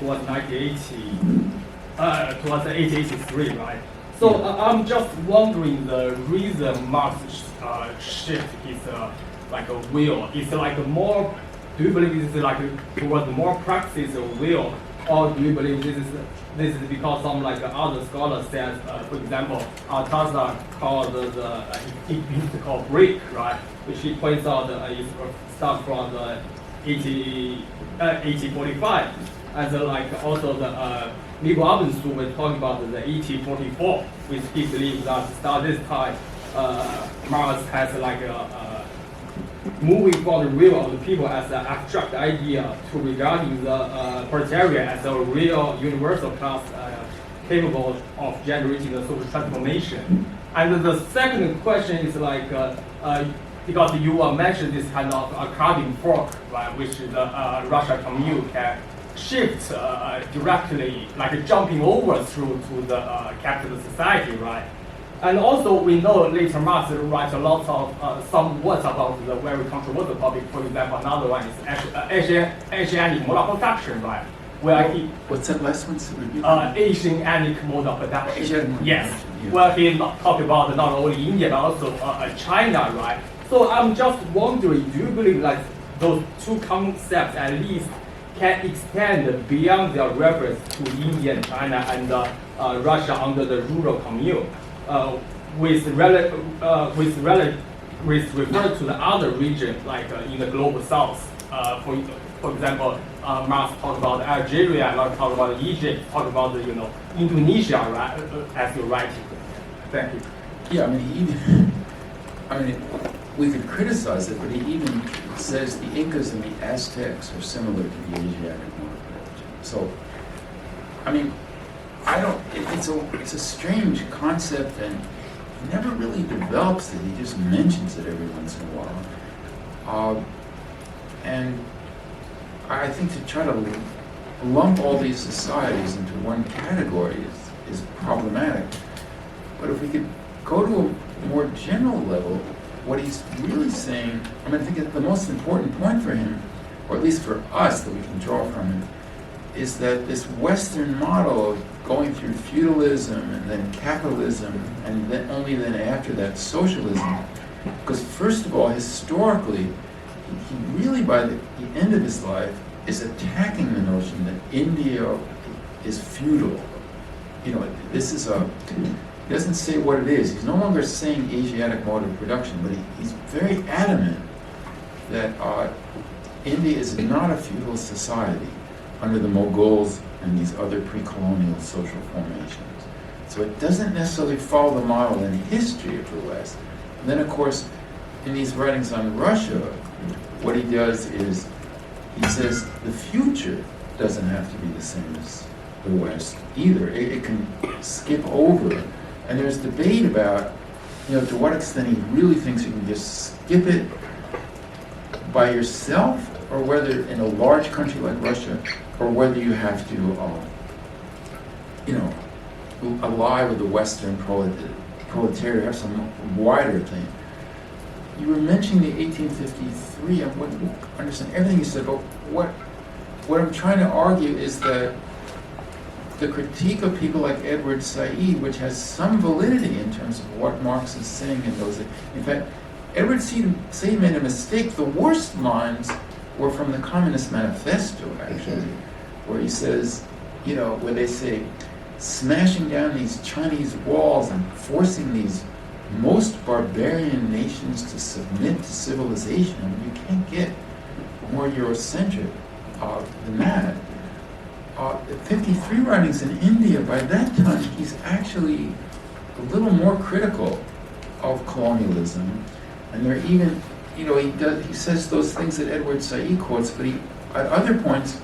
towards 1883, right? So I'm just wondering the reason Marx shift his will. Is more? Do you believe this is towards more practice of will, or do you believe this is because some other scholars says, for example, Althusser called the mystical break, right? Which he points out is start from the 1845, and also the Miguel Abenço was talking about the 1844, which he believes that start this time Marx has moving from the will of the people as an abstract idea to regarding the proletariat as a real universal class capable of generating the social transformation. And the second question is because you mentioned this kind of carving fork, right, which the Russia commune can shift directly, jumping over through to the capitalist society, right? And also, we know later Marx writes a lot of some words about the very controversial topic. For example, another one is Asiatic mode of production, right? Where he What's that last one? Asiatic mode of production. Asiatic mode of yes. production, yeah. Well, he talked about not only India but also China, right? So I'm just wondering, do you believe those two concepts at least can extend beyond their reference to India and China and Russia under the rural commune? With refer to the other region, in the global south. For example, Marx talked about Algeria, Marx talked about Egypt, talked about Indonesia, right? As you're writing. Thank you. Yeah, we could criticize it, but he even says the Incas and the Aztecs are similar to the Asiatic mode of production. So, it's a strange concept, and he never really develops it. He just mentions it every once in a while. And I think to try to lump all these societies into one category is problematic. But if we could go to a more general level, what he's really saying, I think the most important point for him, or at least for us that we can draw from him, is that this Western model of going through feudalism and then capitalism and then only then after that socialism, because first of all, historically, he really by the end of his life is attacking the notion that India is feudal. This is he doesn't say what it is. He's no longer saying Asiatic mode of production, but he's very adamant that India is not a feudal society under the Mughals and these other pre-colonial social formations. So it doesn't necessarily follow the model in history of the West. And then, of course, in these writings on Russia, what he does is he says the future doesn't have to be the same as the West either. It can skip over. And there's debate about, to what extent he really thinks you can just skip it by yourself, or whether in a large country like Russia, or whether you have to, ally with the Western proletariat, have some wider thing. you were mentioning the 1853. I wouldn't understand everything you said, but what I'm trying to argue is that the critique of people like Edward Said, which has some validity in terms of what Marx is saying in those. In fact, Edward Said made a mistake. The worst lines were from the Communist Manifesto, actually, where he says, where they say, smashing down these Chinese walls and forcing these most barbarian nations to submit to civilization. I mean, you can't get more Eurocentric than that. 53 writings in India, by that time, he's actually a little more critical of colonialism. And they're even, he says those things that Edward Said quotes, but he, at other points,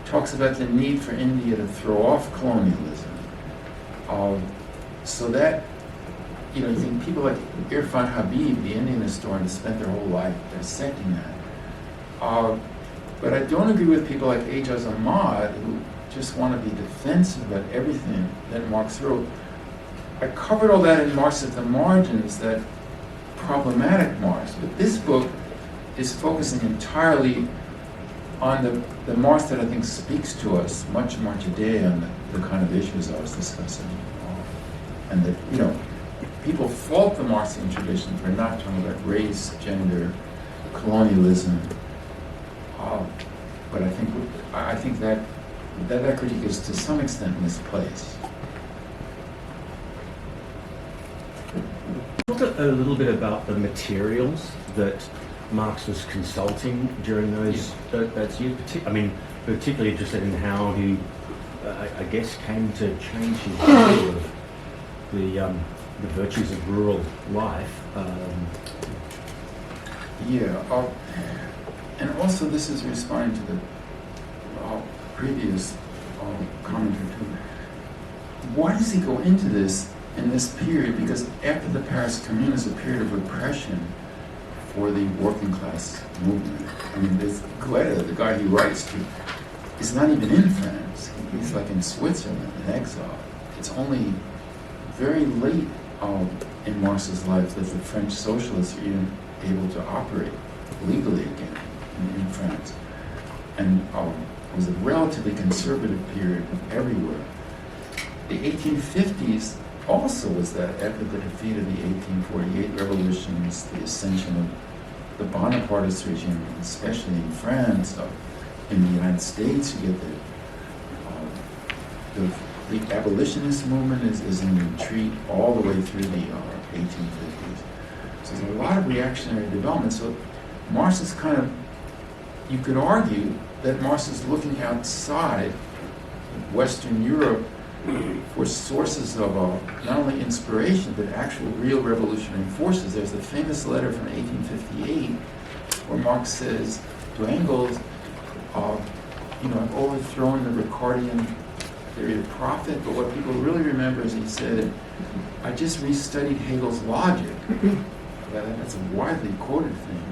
talks about the need for India to throw off colonialism. So that, you think people like Irfan Habib, the Indian historian, spent their whole life dissecting that. But I don't agree with people like Ejaz Ahmad, who just want to be defensive about everything that Marx wrote. I covered all that in Marx at the Margins, that problematic Marx, but this book is focusing entirely on the Marx that I think speaks to us much more today on the kind of issues I was discussing. And that, people fault the Marxian tradition for not talking about race, gender, colonialism. But I think that critique is to some extent misplaced. Talk a little bit about the materials that Marx was consulting during those years. Particularly interested in how he, I guess, came to change his view of the virtues of rural life. And also this is responding to the previous commenter too. Why does he go into this in this period? Because after the Paris Commune is a period of repression for the working class movement. I mean, this Goethe, the guy he writes to, is not even in France. He's like in Switzerland in exile. It's only very late in Marx's life that the French socialists are even able to operate legally again in France. And it was a relatively conservative period everywhere. The 1850s also was that after the defeat of the 1848 revolutions, the ascension of the Bonapartist regime, especially in France, in the United States, you get the abolitionist movement is in retreat all the way through the 1850s. So there's a lot of reactionary development. So Marx is kind of, you could argue that Marx is looking outside Western Europe for sources of not only inspiration, but actual real revolutionary forces. There's the famous letter from 1858 where Marx says to Engels, I've overthrown the Ricardian theory of profit, but what people really remember is he said, I just restudied Hegel's logic. That's a widely quoted thing,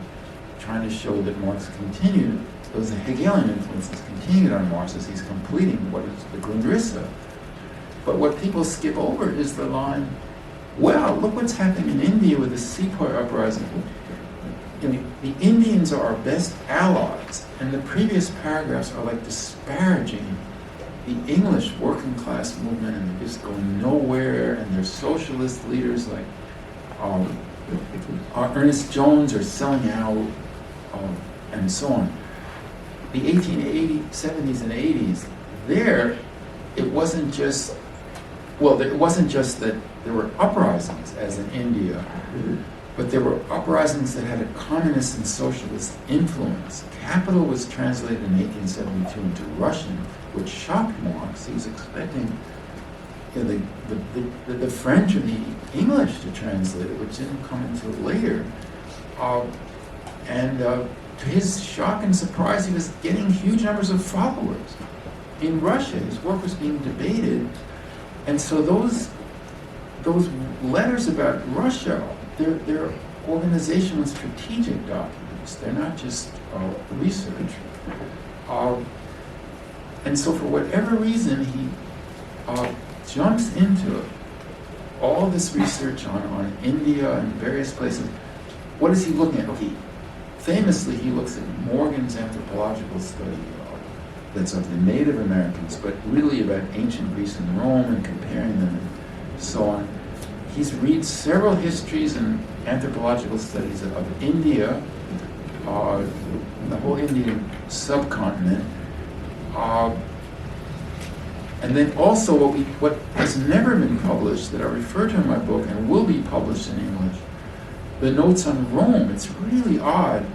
trying to show that Marx continued, those Hegelian influences continued on Marx as he's completing what is the Grundrisse. But what people skip over is the line, well, look what's happening in India with the Sepoy uprising. The Indians are our best allies, and the previous paragraphs are like disparaging the English working class movement, and they're just going nowhere, and their socialist leaders like Ernest Jones are selling out, and so on. The 70s and 80s, it wasn't just that there were uprisings, as in India, but there were uprisings that had a communist and socialist influence. Capital was translated in 1872 into Russian, which shocked Marx. He was expecting the French or the English to translate it, which didn't come until later. To his shock and surprise, he was getting huge numbers of followers in Russia. His work was being debated. And so those letters about Russia, they're organizational and strategic documents. They're not just research. And so for whatever reason, he jumps into all this research on India and various places what is he looking at? Okay, famously he looks at Morgan's anthropological study that's of the Native Americans, but really about ancient Greece and Rome and comparing them and so on. He reads several histories and anthropological studies of India, the whole Indian subcontinent, and then also what has never been published that I refer to in my book and will be published in English, the notes on Rome. It's really odd.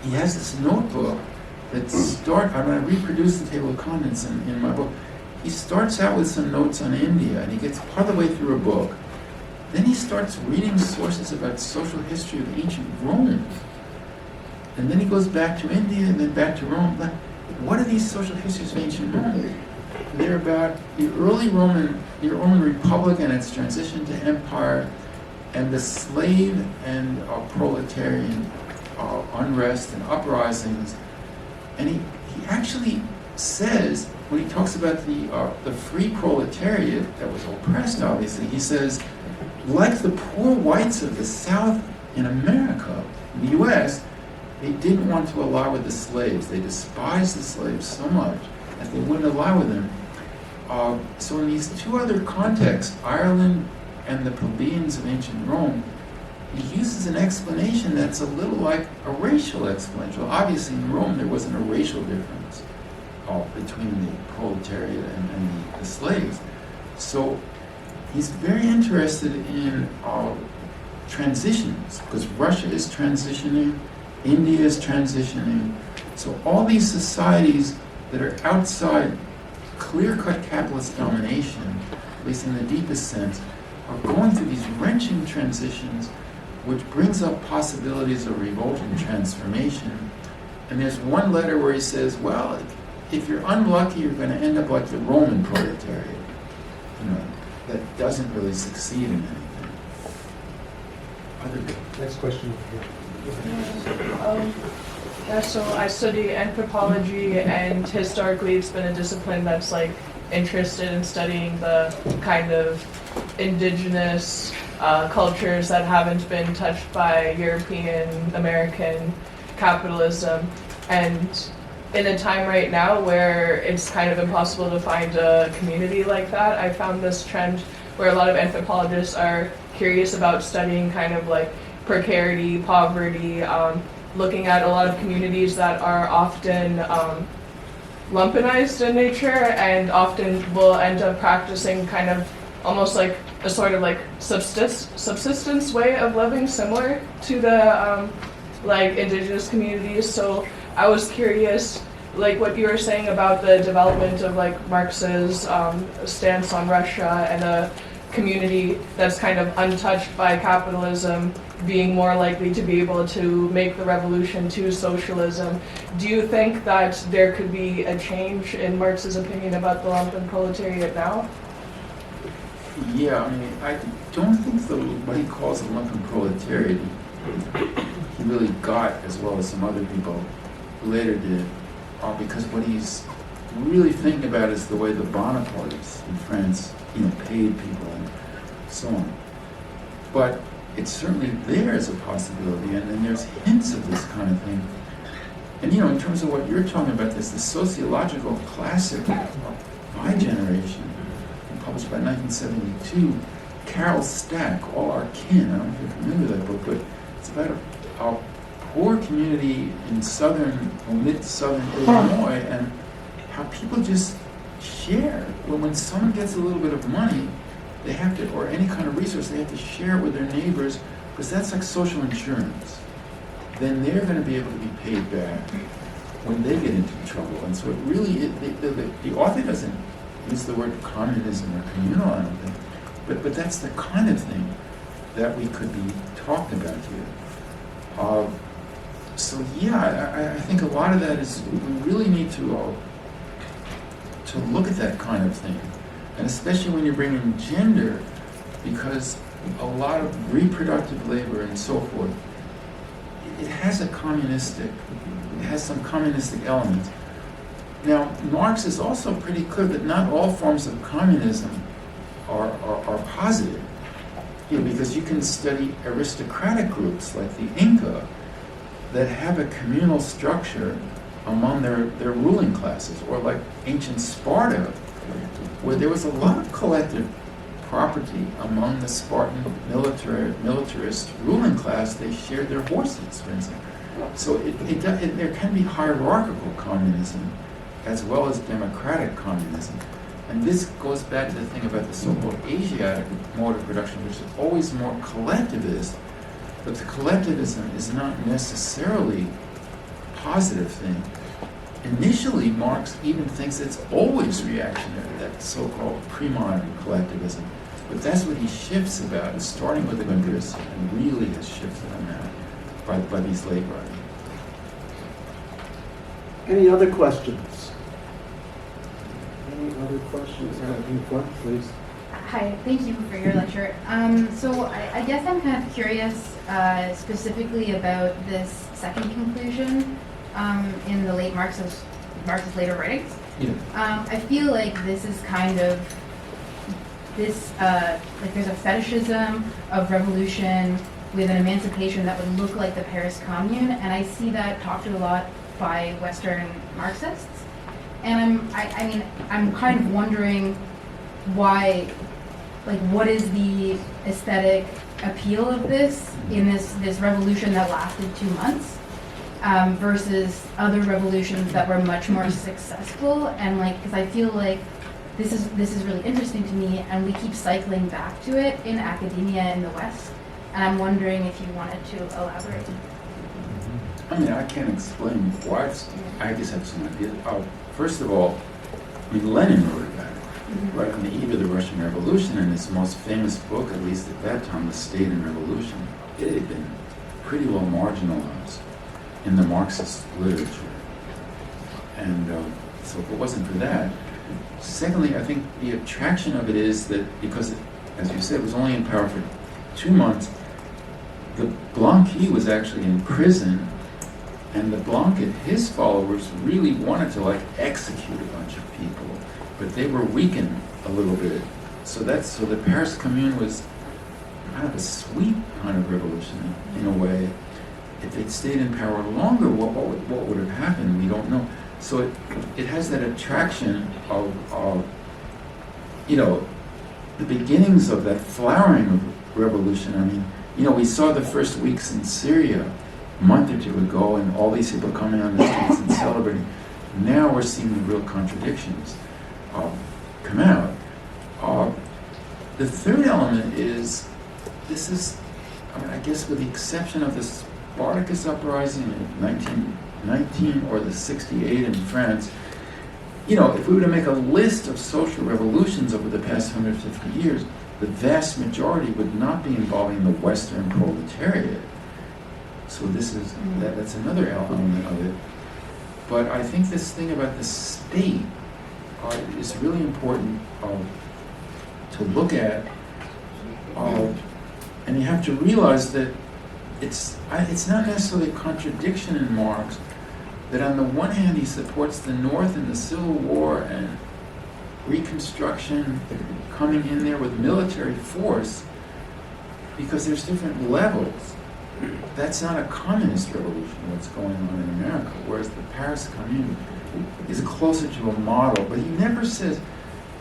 He has this notebook that I reproduce the table of contents in my book. He starts out with some notes on India, and he gets part of the way through a book. Then he starts reading sources about social history of ancient Rome. And then he goes back to India and then back to Rome. Like, what are these social histories of ancient Rome? They're about the early Roman Republic and its transition to empire, and the slave and proletarian unrest and uprisings. And he actually says, when he talks about the free proletariat that was oppressed, obviously, he says, like the poor whites of the South in America, in the U.S., they didn't want to allow with the slaves. They despised the slaves so much that they wouldn't allow with them. So in these two other contexts, Ireland and the plebeians of ancient Rome, he uses an explanation that's a little like a racial explanation. Well, obviously in Rome there wasn't a racial difference between the proletariat and the slaves. So he's very interested in transitions, because Russia is transitioning, India is transitioning. So all these societies that are outside clear-cut capitalist domination, at least in the deepest sense, are going through these wrenching transitions, which brings up possibilities of revolt and transformation. And there's one letter where he says, well, if you're unlucky, you're going to end up like the Roman proletariat, that doesn't really succeed in anything. Next question. Yeah, so I study anthropology, and historically it's been a discipline that's interested in studying the kind of indigenous cultures that haven't been touched by European, American capitalism. And in a time right now where it's kind of impossible to find a community like that, I found this trend where a lot of anthropologists are curious about studying kind of precarity, poverty, looking at a lot of communities that are often lumpenized in nature and often will end up practicing kind of almost like a sort of subsistence way of living similar to the indigenous communities. So I was curious, what you were saying about the development of Marx's stance on Russia and a community that's kind of untouched by capitalism being more likely to be able to make the revolution to socialism. Do you think that there could be a change in Marx's opinion about the lumpen proletariat now? Yeah, I don't think what he calls the lumpen proletariat he really got as well as some other people later did, because what he's really thinking about is the way the Bonapartes in France, paid people and so on. But it's certainly there as a possibility, and there's hints of this kind of thing. And in terms of what you're talking about, the sociological classic of my generation, published by 1972, Carol Stack, All Our Kin. I don't know if you're familiar with that book, but it's about a poor community in mid-southern Illinois, and how people just share. When someone gets a little bit of money, they have to, or any kind of resource, they have to share it with their neighbors, because that's like social insurance. Then they're going to be able to be paid back when they get into trouble. And so it really, the author doesn't use the word communism or communal, I don't think, but that's the kind of thing that we could be talking about here. So yeah, I think a lot of that is, we really need to look at that kind of thing. And especially when you bring in gender, because a lot of reproductive labor and so forth, it has some communistic elements. Now, Marx is also pretty clear that not all forms of communism are positive. because you can study aristocratic groups like the Inca that have a communal structure among their ruling classes, or like ancient Sparta, where there was a lot of collective property among the Spartan militarist ruling class. They shared their horses, for instance. So there can be hierarchical communism as well as democratic communism. And this goes back to the thing about the so-called Asiatic mode of production, which is always more collectivist, but the collectivism is not necessarily a positive thing. Initially, Marx even thinks it's always reactionary, that so-called pre-modern collectivism. But that's what he shifts about, is starting with the Gundersi, and really has shifted on that by these late writings. Any other questions? Any other questions? In front, please. Hi, thank you for your lecture. So I guess I'm kind of curious specifically about this second conclusion in the late Marx's later writings. Yeah. I feel like this is kind of this, like there's a fetishism of revolution with an emancipation that would look like the Paris Commune, and I see that talked a lot by Western Marxists. And I'm kind of wondering why, like, what is the aesthetic appeal of this in this revolution that lasted 2 months versus other revolutions that were much more successful? And like, because I feel like this is really interesting to me, and we keep cycling back to it in academia in the West. And I'm wondering if you wanted to elaborate. I mean, I can't explain why. I just have some ideas. First of all, I mean, Lenin wrote about it, right on the eve of the Russian Revolution, and his most famous book, at least at that time, was State and Revolution. It had been pretty well marginalized in the Marxist literature. And so if it wasn't for that. Secondly, I think the attraction of it is that because, as you said, it was only in power for 2 months, the Blanqui was actually in prison, and the Blanc and his followers really wanted to like execute a bunch of people, but they were weakened a little bit. So the Paris Commune was kind of a sweet kind of revolution in a way. If they'd stayed in power longer, what would have happened? We don't know. So it has that attraction of the beginnings of that flowering of revolution. I mean, we saw the first weeks in Syria a month or two ago, and all these people coming on the streets and celebrating. Now we're seeing the real contradictions come out. The third element is, I guess with the exception of the Spartacus uprising in 1919 or the 68 in France, if we were to make a list of social revolutions over the past 150 years, the vast majority would not be involving the Western proletariat. So that's another element of it. But I think this thing about the state is really important to look at, and you have to realize that it's not necessarily a contradiction in Marx that on the one hand he supports the North in the Civil War and Reconstruction, coming in there with military force, because there's different levels. That's not a communist revolution, what's going on in America, whereas the Paris Commune is closer to a model. But he never says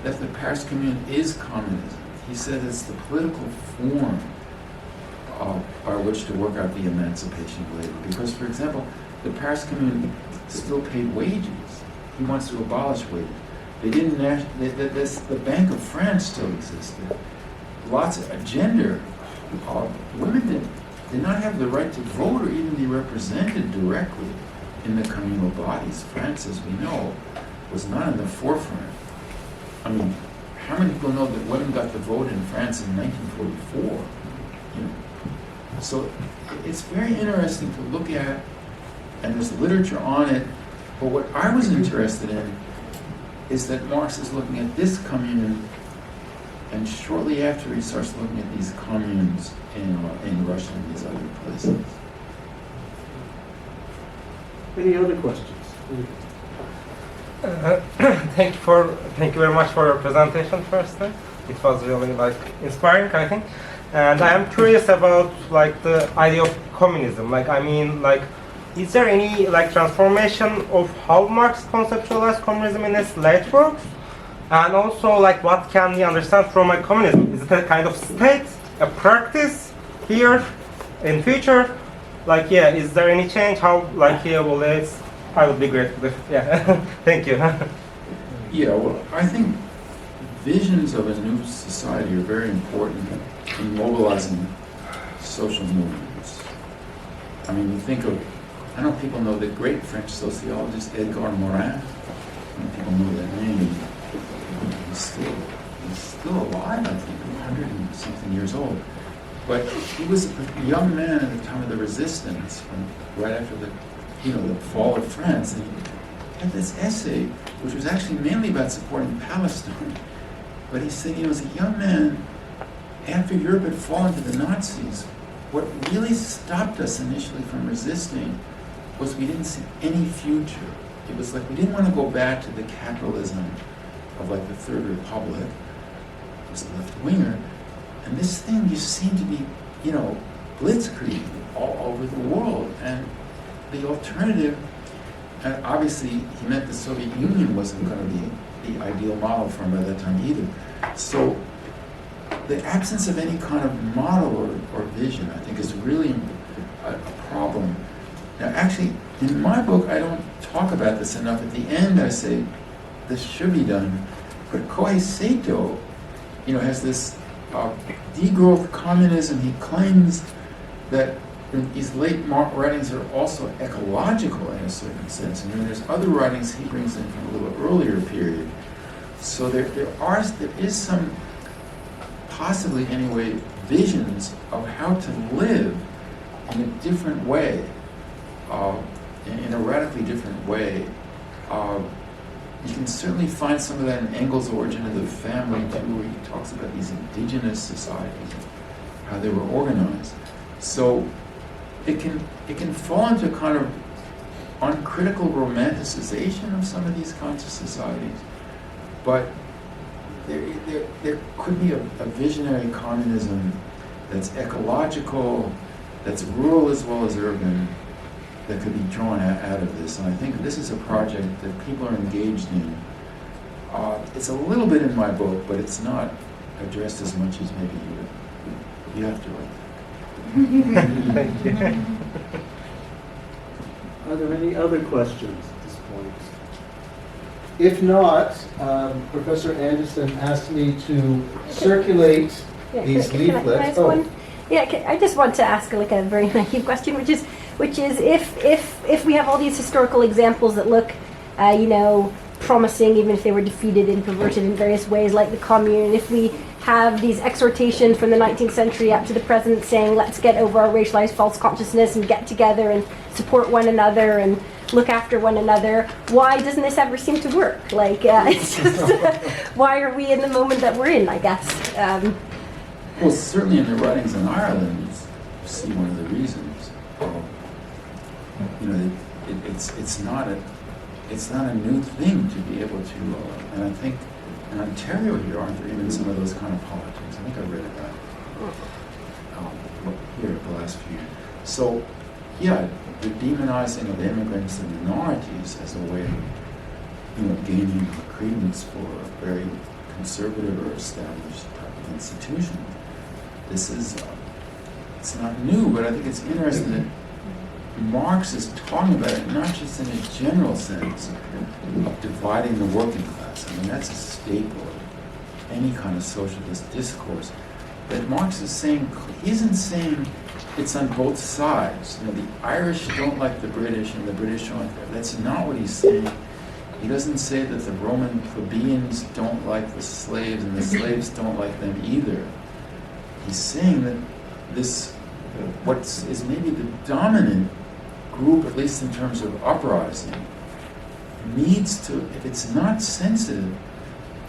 that the Paris Commune is communism. He says it's the political form by which to work out the emancipation of labor. Because, for example, the Paris Commune still paid wages. He wants to abolish wages. They didn't. The Bank of France still existed. Lots of gender. Women did not have the right to vote or even be represented directly in the communal bodies. France, as we know, was not in the forefront. I mean, how many people know that women got to vote in France in 1944? So it's very interesting to look at, and there's literature on it. But what I was interested in is that Marx is looking at this commune, and shortly after he starts looking at these communes in Russia and these other places. Any other questions? Thank you very much for your presentation first. It was really inspiring, I think. and I am curious about like the idea of communism. Like, I mean, like, is there any like transformation of how Marx conceptualized communism in his late works? And also, like, what can we understand from a communism? Is it a kind of state, a practice here in future? Like, yeah, is there any change? How, like, here will it? I would be grateful if, yeah. Thank you. Yeah, well, I think visions of a new society are very important in mobilizing social movements. I mean, you think of, I don't know if people know the great French sociologist Edgar Morin. Many people know that name. He's still alive, I think, 100 and something years old. But he was a young man at the time of the resistance, right after the fall of France, and he had this essay, which was actually mainly about supporting Palestine. But he said, as a young man, after Europe had fallen to the Nazis, what really stopped us initially from resisting was we didn't see any future. It was like we didn't want to go back to the capitalism of like the Third Republic. It was a left-winger. And this thing just seemed to be, blitzkrieg all over the world. And the alternative, and obviously he meant the Soviet Union wasn't going to be the ideal model for him by that time either. So the absence of any kind of model or vision, I think, is really a problem. Now, actually, in my book, I don't talk about this enough. At the end, I say this should be done. But Kohei Sato, has this degrowth communism. He claims that his late writings are also ecological in a certain sense. And then there's other writings he brings in from a little earlier period. So there is some, possibly anyway, visions of how to live in a different way, in a radically different way. You can certainly find some of that in Engels' Origin of the Family, too, where he talks about these indigenous societies, how they were organized. So it can fall into a kind of uncritical romanticization of some of these kinds of societies, but there could be a visionary communism that's ecological, that's rural as well as urban, that could be drawn out of this. And I think this is a project that people are engaged in. It's a little bit in my book, but it's not addressed as much as maybe you have to write. Thank you. Are there any other questions at this point? If not, Professor Anderson asked me to circulate these leaflets. Can I ask one? Yeah, I just want to ask like a very naive question, which is if we have all these historical examples that look, promising, even if they were defeated and perverted in various ways, like the Commune, and if we have these exhortations from the 19th century up to the present saying, let's get over our racialized false consciousness and get together and support one another and look after one another, why doesn't this ever seem to work? Like, it's just, why are we in the moment that we're in, I guess? Well, certainly in the writings in Ireland, you see one of the reasons. It's not a new thing to be able to, and I think in Ontario here aren't there even some of those kind of politics. I think I read about here the last few years. So, yeah, the demonizing of immigrants and minorities as a way of, gaining credence for a very conservative or established type of institution. This is, it's not new, but I think it's interesting that Marx is talking about it not just in a general sense of dividing the working class. I mean, that's a staple of any kind of socialist discourse. But Marx is saying, he isn't saying it's on both sides. The Irish don't like the British and the British don't like them. That's not what he's saying. He doesn't say that the Roman plebeians don't like the slaves and the slaves don't like them either. He's saying that this, what is maybe the dominant group, at least in terms of uprising, needs to, if it's not sensitive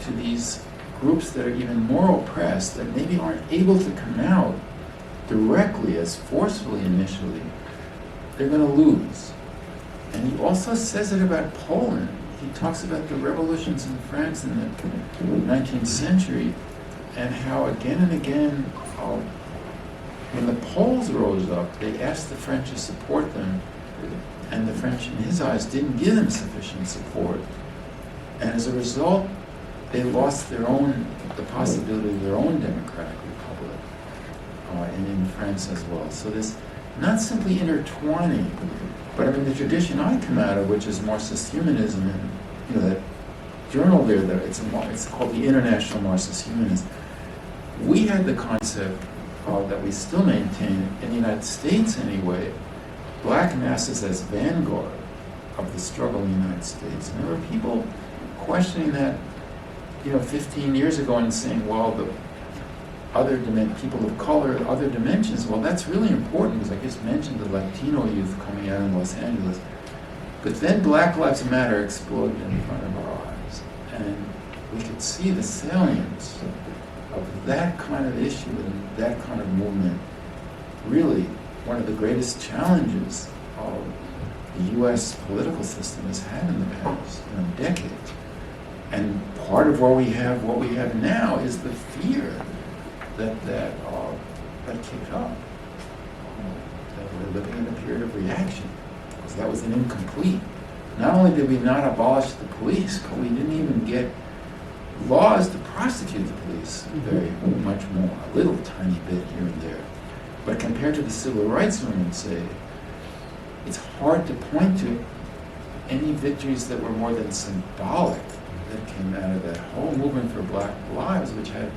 to these groups that are even more oppressed, that maybe aren't able to come out directly as forcefully initially, they're going to lose. And he also says it about Poland. He talks about the revolutions in France in the 19th century and how again and again when the Poles rose up, they asked the French to support them, and the French, in his eyes, didn't give them sufficient support. And as a result, they lost the possibility of their own democratic republic, and in France as well. So this, not simply intertwining, but I mean the tradition I come out of, which is Marxist humanism, and that journal there, that it's called the International Marxist Humanism. We had the concept that we still maintain in the United States anyway, black masses as vanguard of the struggle in the United States. And there were people questioning that, 15 years ago and saying, well, the other people of color, other dimensions, well, that's really important, because I just mentioned the Latino youth coming out in Los Angeles. But then Black Lives Matter exploded in front of our eyes, and we could see the salience of that kind of issue and that kind of movement. Really, one of the greatest challenges of the U.S. political system has had in the past decades. And part of what we have now is the fear that kicked up. That we're living in a period of reaction, because that was an incomplete. Not only did we not abolish the police, but we didn't even get laws to prosecute the police very much more, a little tiny bit here and there. But compared to the civil rights movement, say, it's hard to point to any victories that were more than symbolic that came out of that whole movement for Black lives, which had,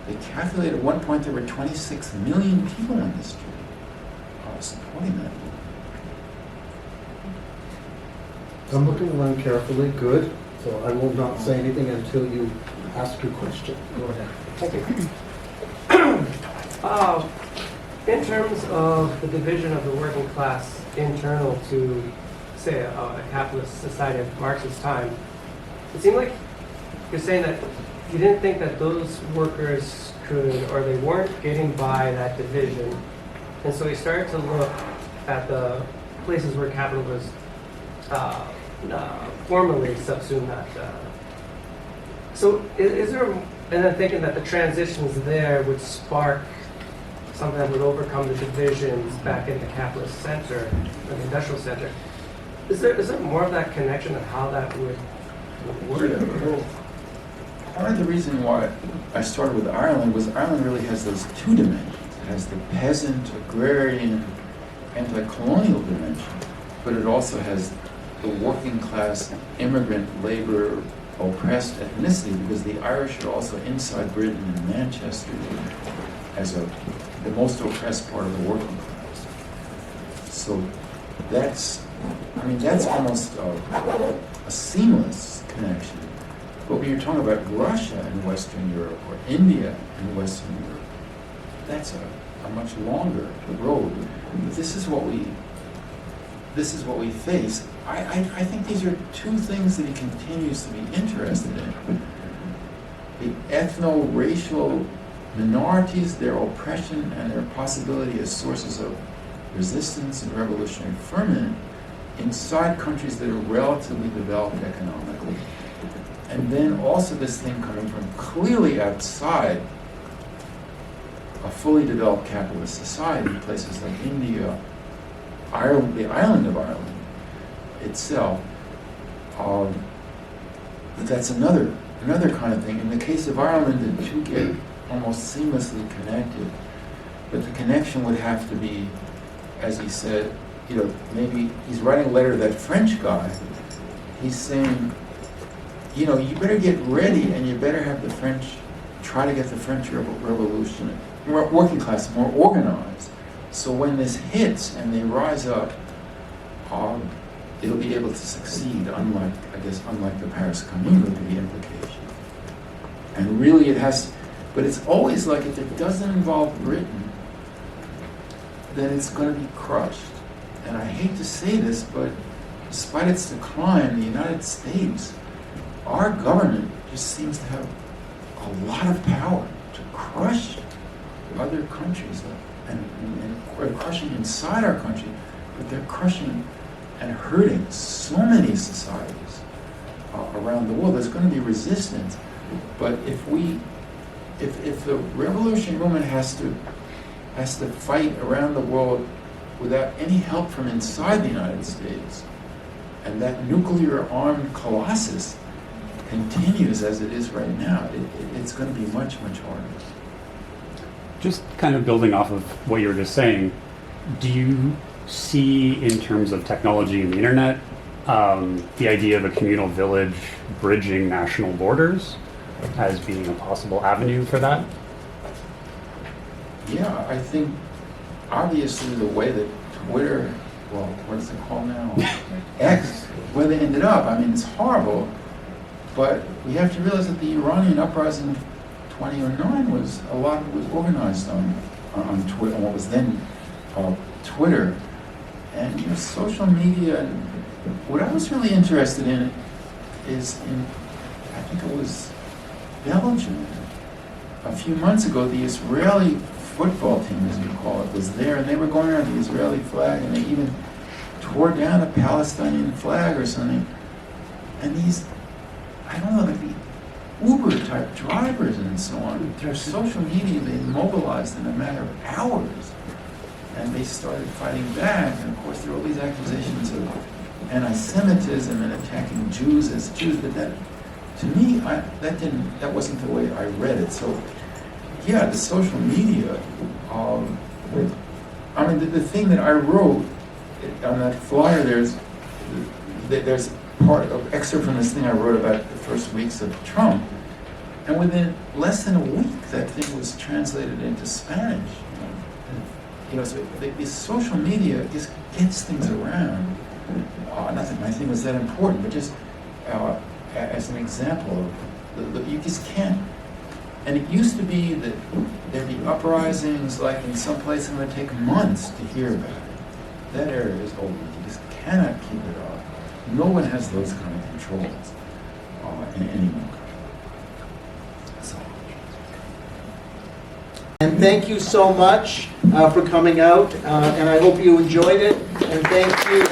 they calculated at one point there were 26 million people on the street supporting that movement. I'm looking around carefully. Good. So I will not say anything until you ask your question. Go ahead. Thank you. In terms of the division of the working class internal to, say, a capitalist society of Marx's time, it seemed like you're saying that you didn't think that those workers could, or they weren't getting by that division, and so you started to look at the places where capital was formally subsumed that. So is there, and then thinking that the transitions there would spark something that would overcome the divisions back in the capitalist center, the industrial center. Is there more of that connection and how that would work? Part of the reason why I started with Ireland was Ireland really has those two dimensions. It has the peasant, agrarian, anti-colonial dimension, but it also has the working class, immigrant, labor, oppressed ethnicity, because the Irish are also inside Britain and Manchester as the most oppressed part of the working class. So that's almost a seamless connection. But when you're talking about Russia in Western Europe or India in Western Europe, that's a much longer road. But this is what we face. I think these are two things that he continues to be interested in. The ethno-racial minorities, their oppression and their possibility as sources of resistance and revolutionary ferment inside countries that are relatively developed economically. And then also this thing coming from clearly outside a fully developed capitalist society, places like India, Ireland, the island of Ireland itself. But that's another kind of thing. In the case of Ireland, the two get almost seamlessly connected. But the connection would have to be, as he said, maybe he's writing a letter to that French guy. He's saying, you better get ready and you better have the French, try to get the French Revolution, working class, more organized. So when this hits and they rise up, it'll be able to succeed, unlike the Paris Commune would be the implication. And really it has, but it's always like if it doesn't involve Britain, then it's going to be crushed. And I hate to say this, but despite its decline, the United States, our government just seems to have a lot of power to crush other countries, and crushing inside our country, but they're crushing and hurting so many societies around the world. There's going to be resistance, but if the revolutionary movement has to has to fight around the world without any help from inside the United States. And that nuclear-armed colossus continues as it is right now. It's going to be much, much harder. Just kind of building off of what you were just saying, do you see in terms of technology and the internet, the idea of a communal village bridging national borders as being a possible avenue for that? Yeah, I think obviously the way that Twitter, well, what is it called now? X, where they ended up, I mean, it's horrible. But we have to realize that the Iranian uprising of 2009 was, a lot of it was organized on Twitter, on what was then called Twitter. And you know, social media, and what I was really interested in is in, I think it was Belgium. A few months ago, the Israeli football team, as we call it, was there, and they were going around the Israeli flag, and they even tore down a Palestinian flag or something. And these, I don't know, like the Uber-type drivers and so on, their social media, they mobilized in a matter of hours. And they started fighting back, and of course there were all these accusations of anti-Semitism and attacking Jews as Jews, but that, to me, that wasn't the way I read it. So, yeah, the social media, I mean, the thing that I wrote on that flyer, there's part of excerpt from this thing I wrote about the first weeks of Trump, and within less than a week, that thing was translated into Spanish. You know, so the social media just gets things around. Not that my thing was that important, but just as an example of, you just can't. And it used to be that there'd be uprisings, like in some place, and it would take months to hear about it. That era is over. You just cannot keep it up. No one has those kind of controls anymore. And thank you so much for coming out, and I hope you enjoyed it. And thank you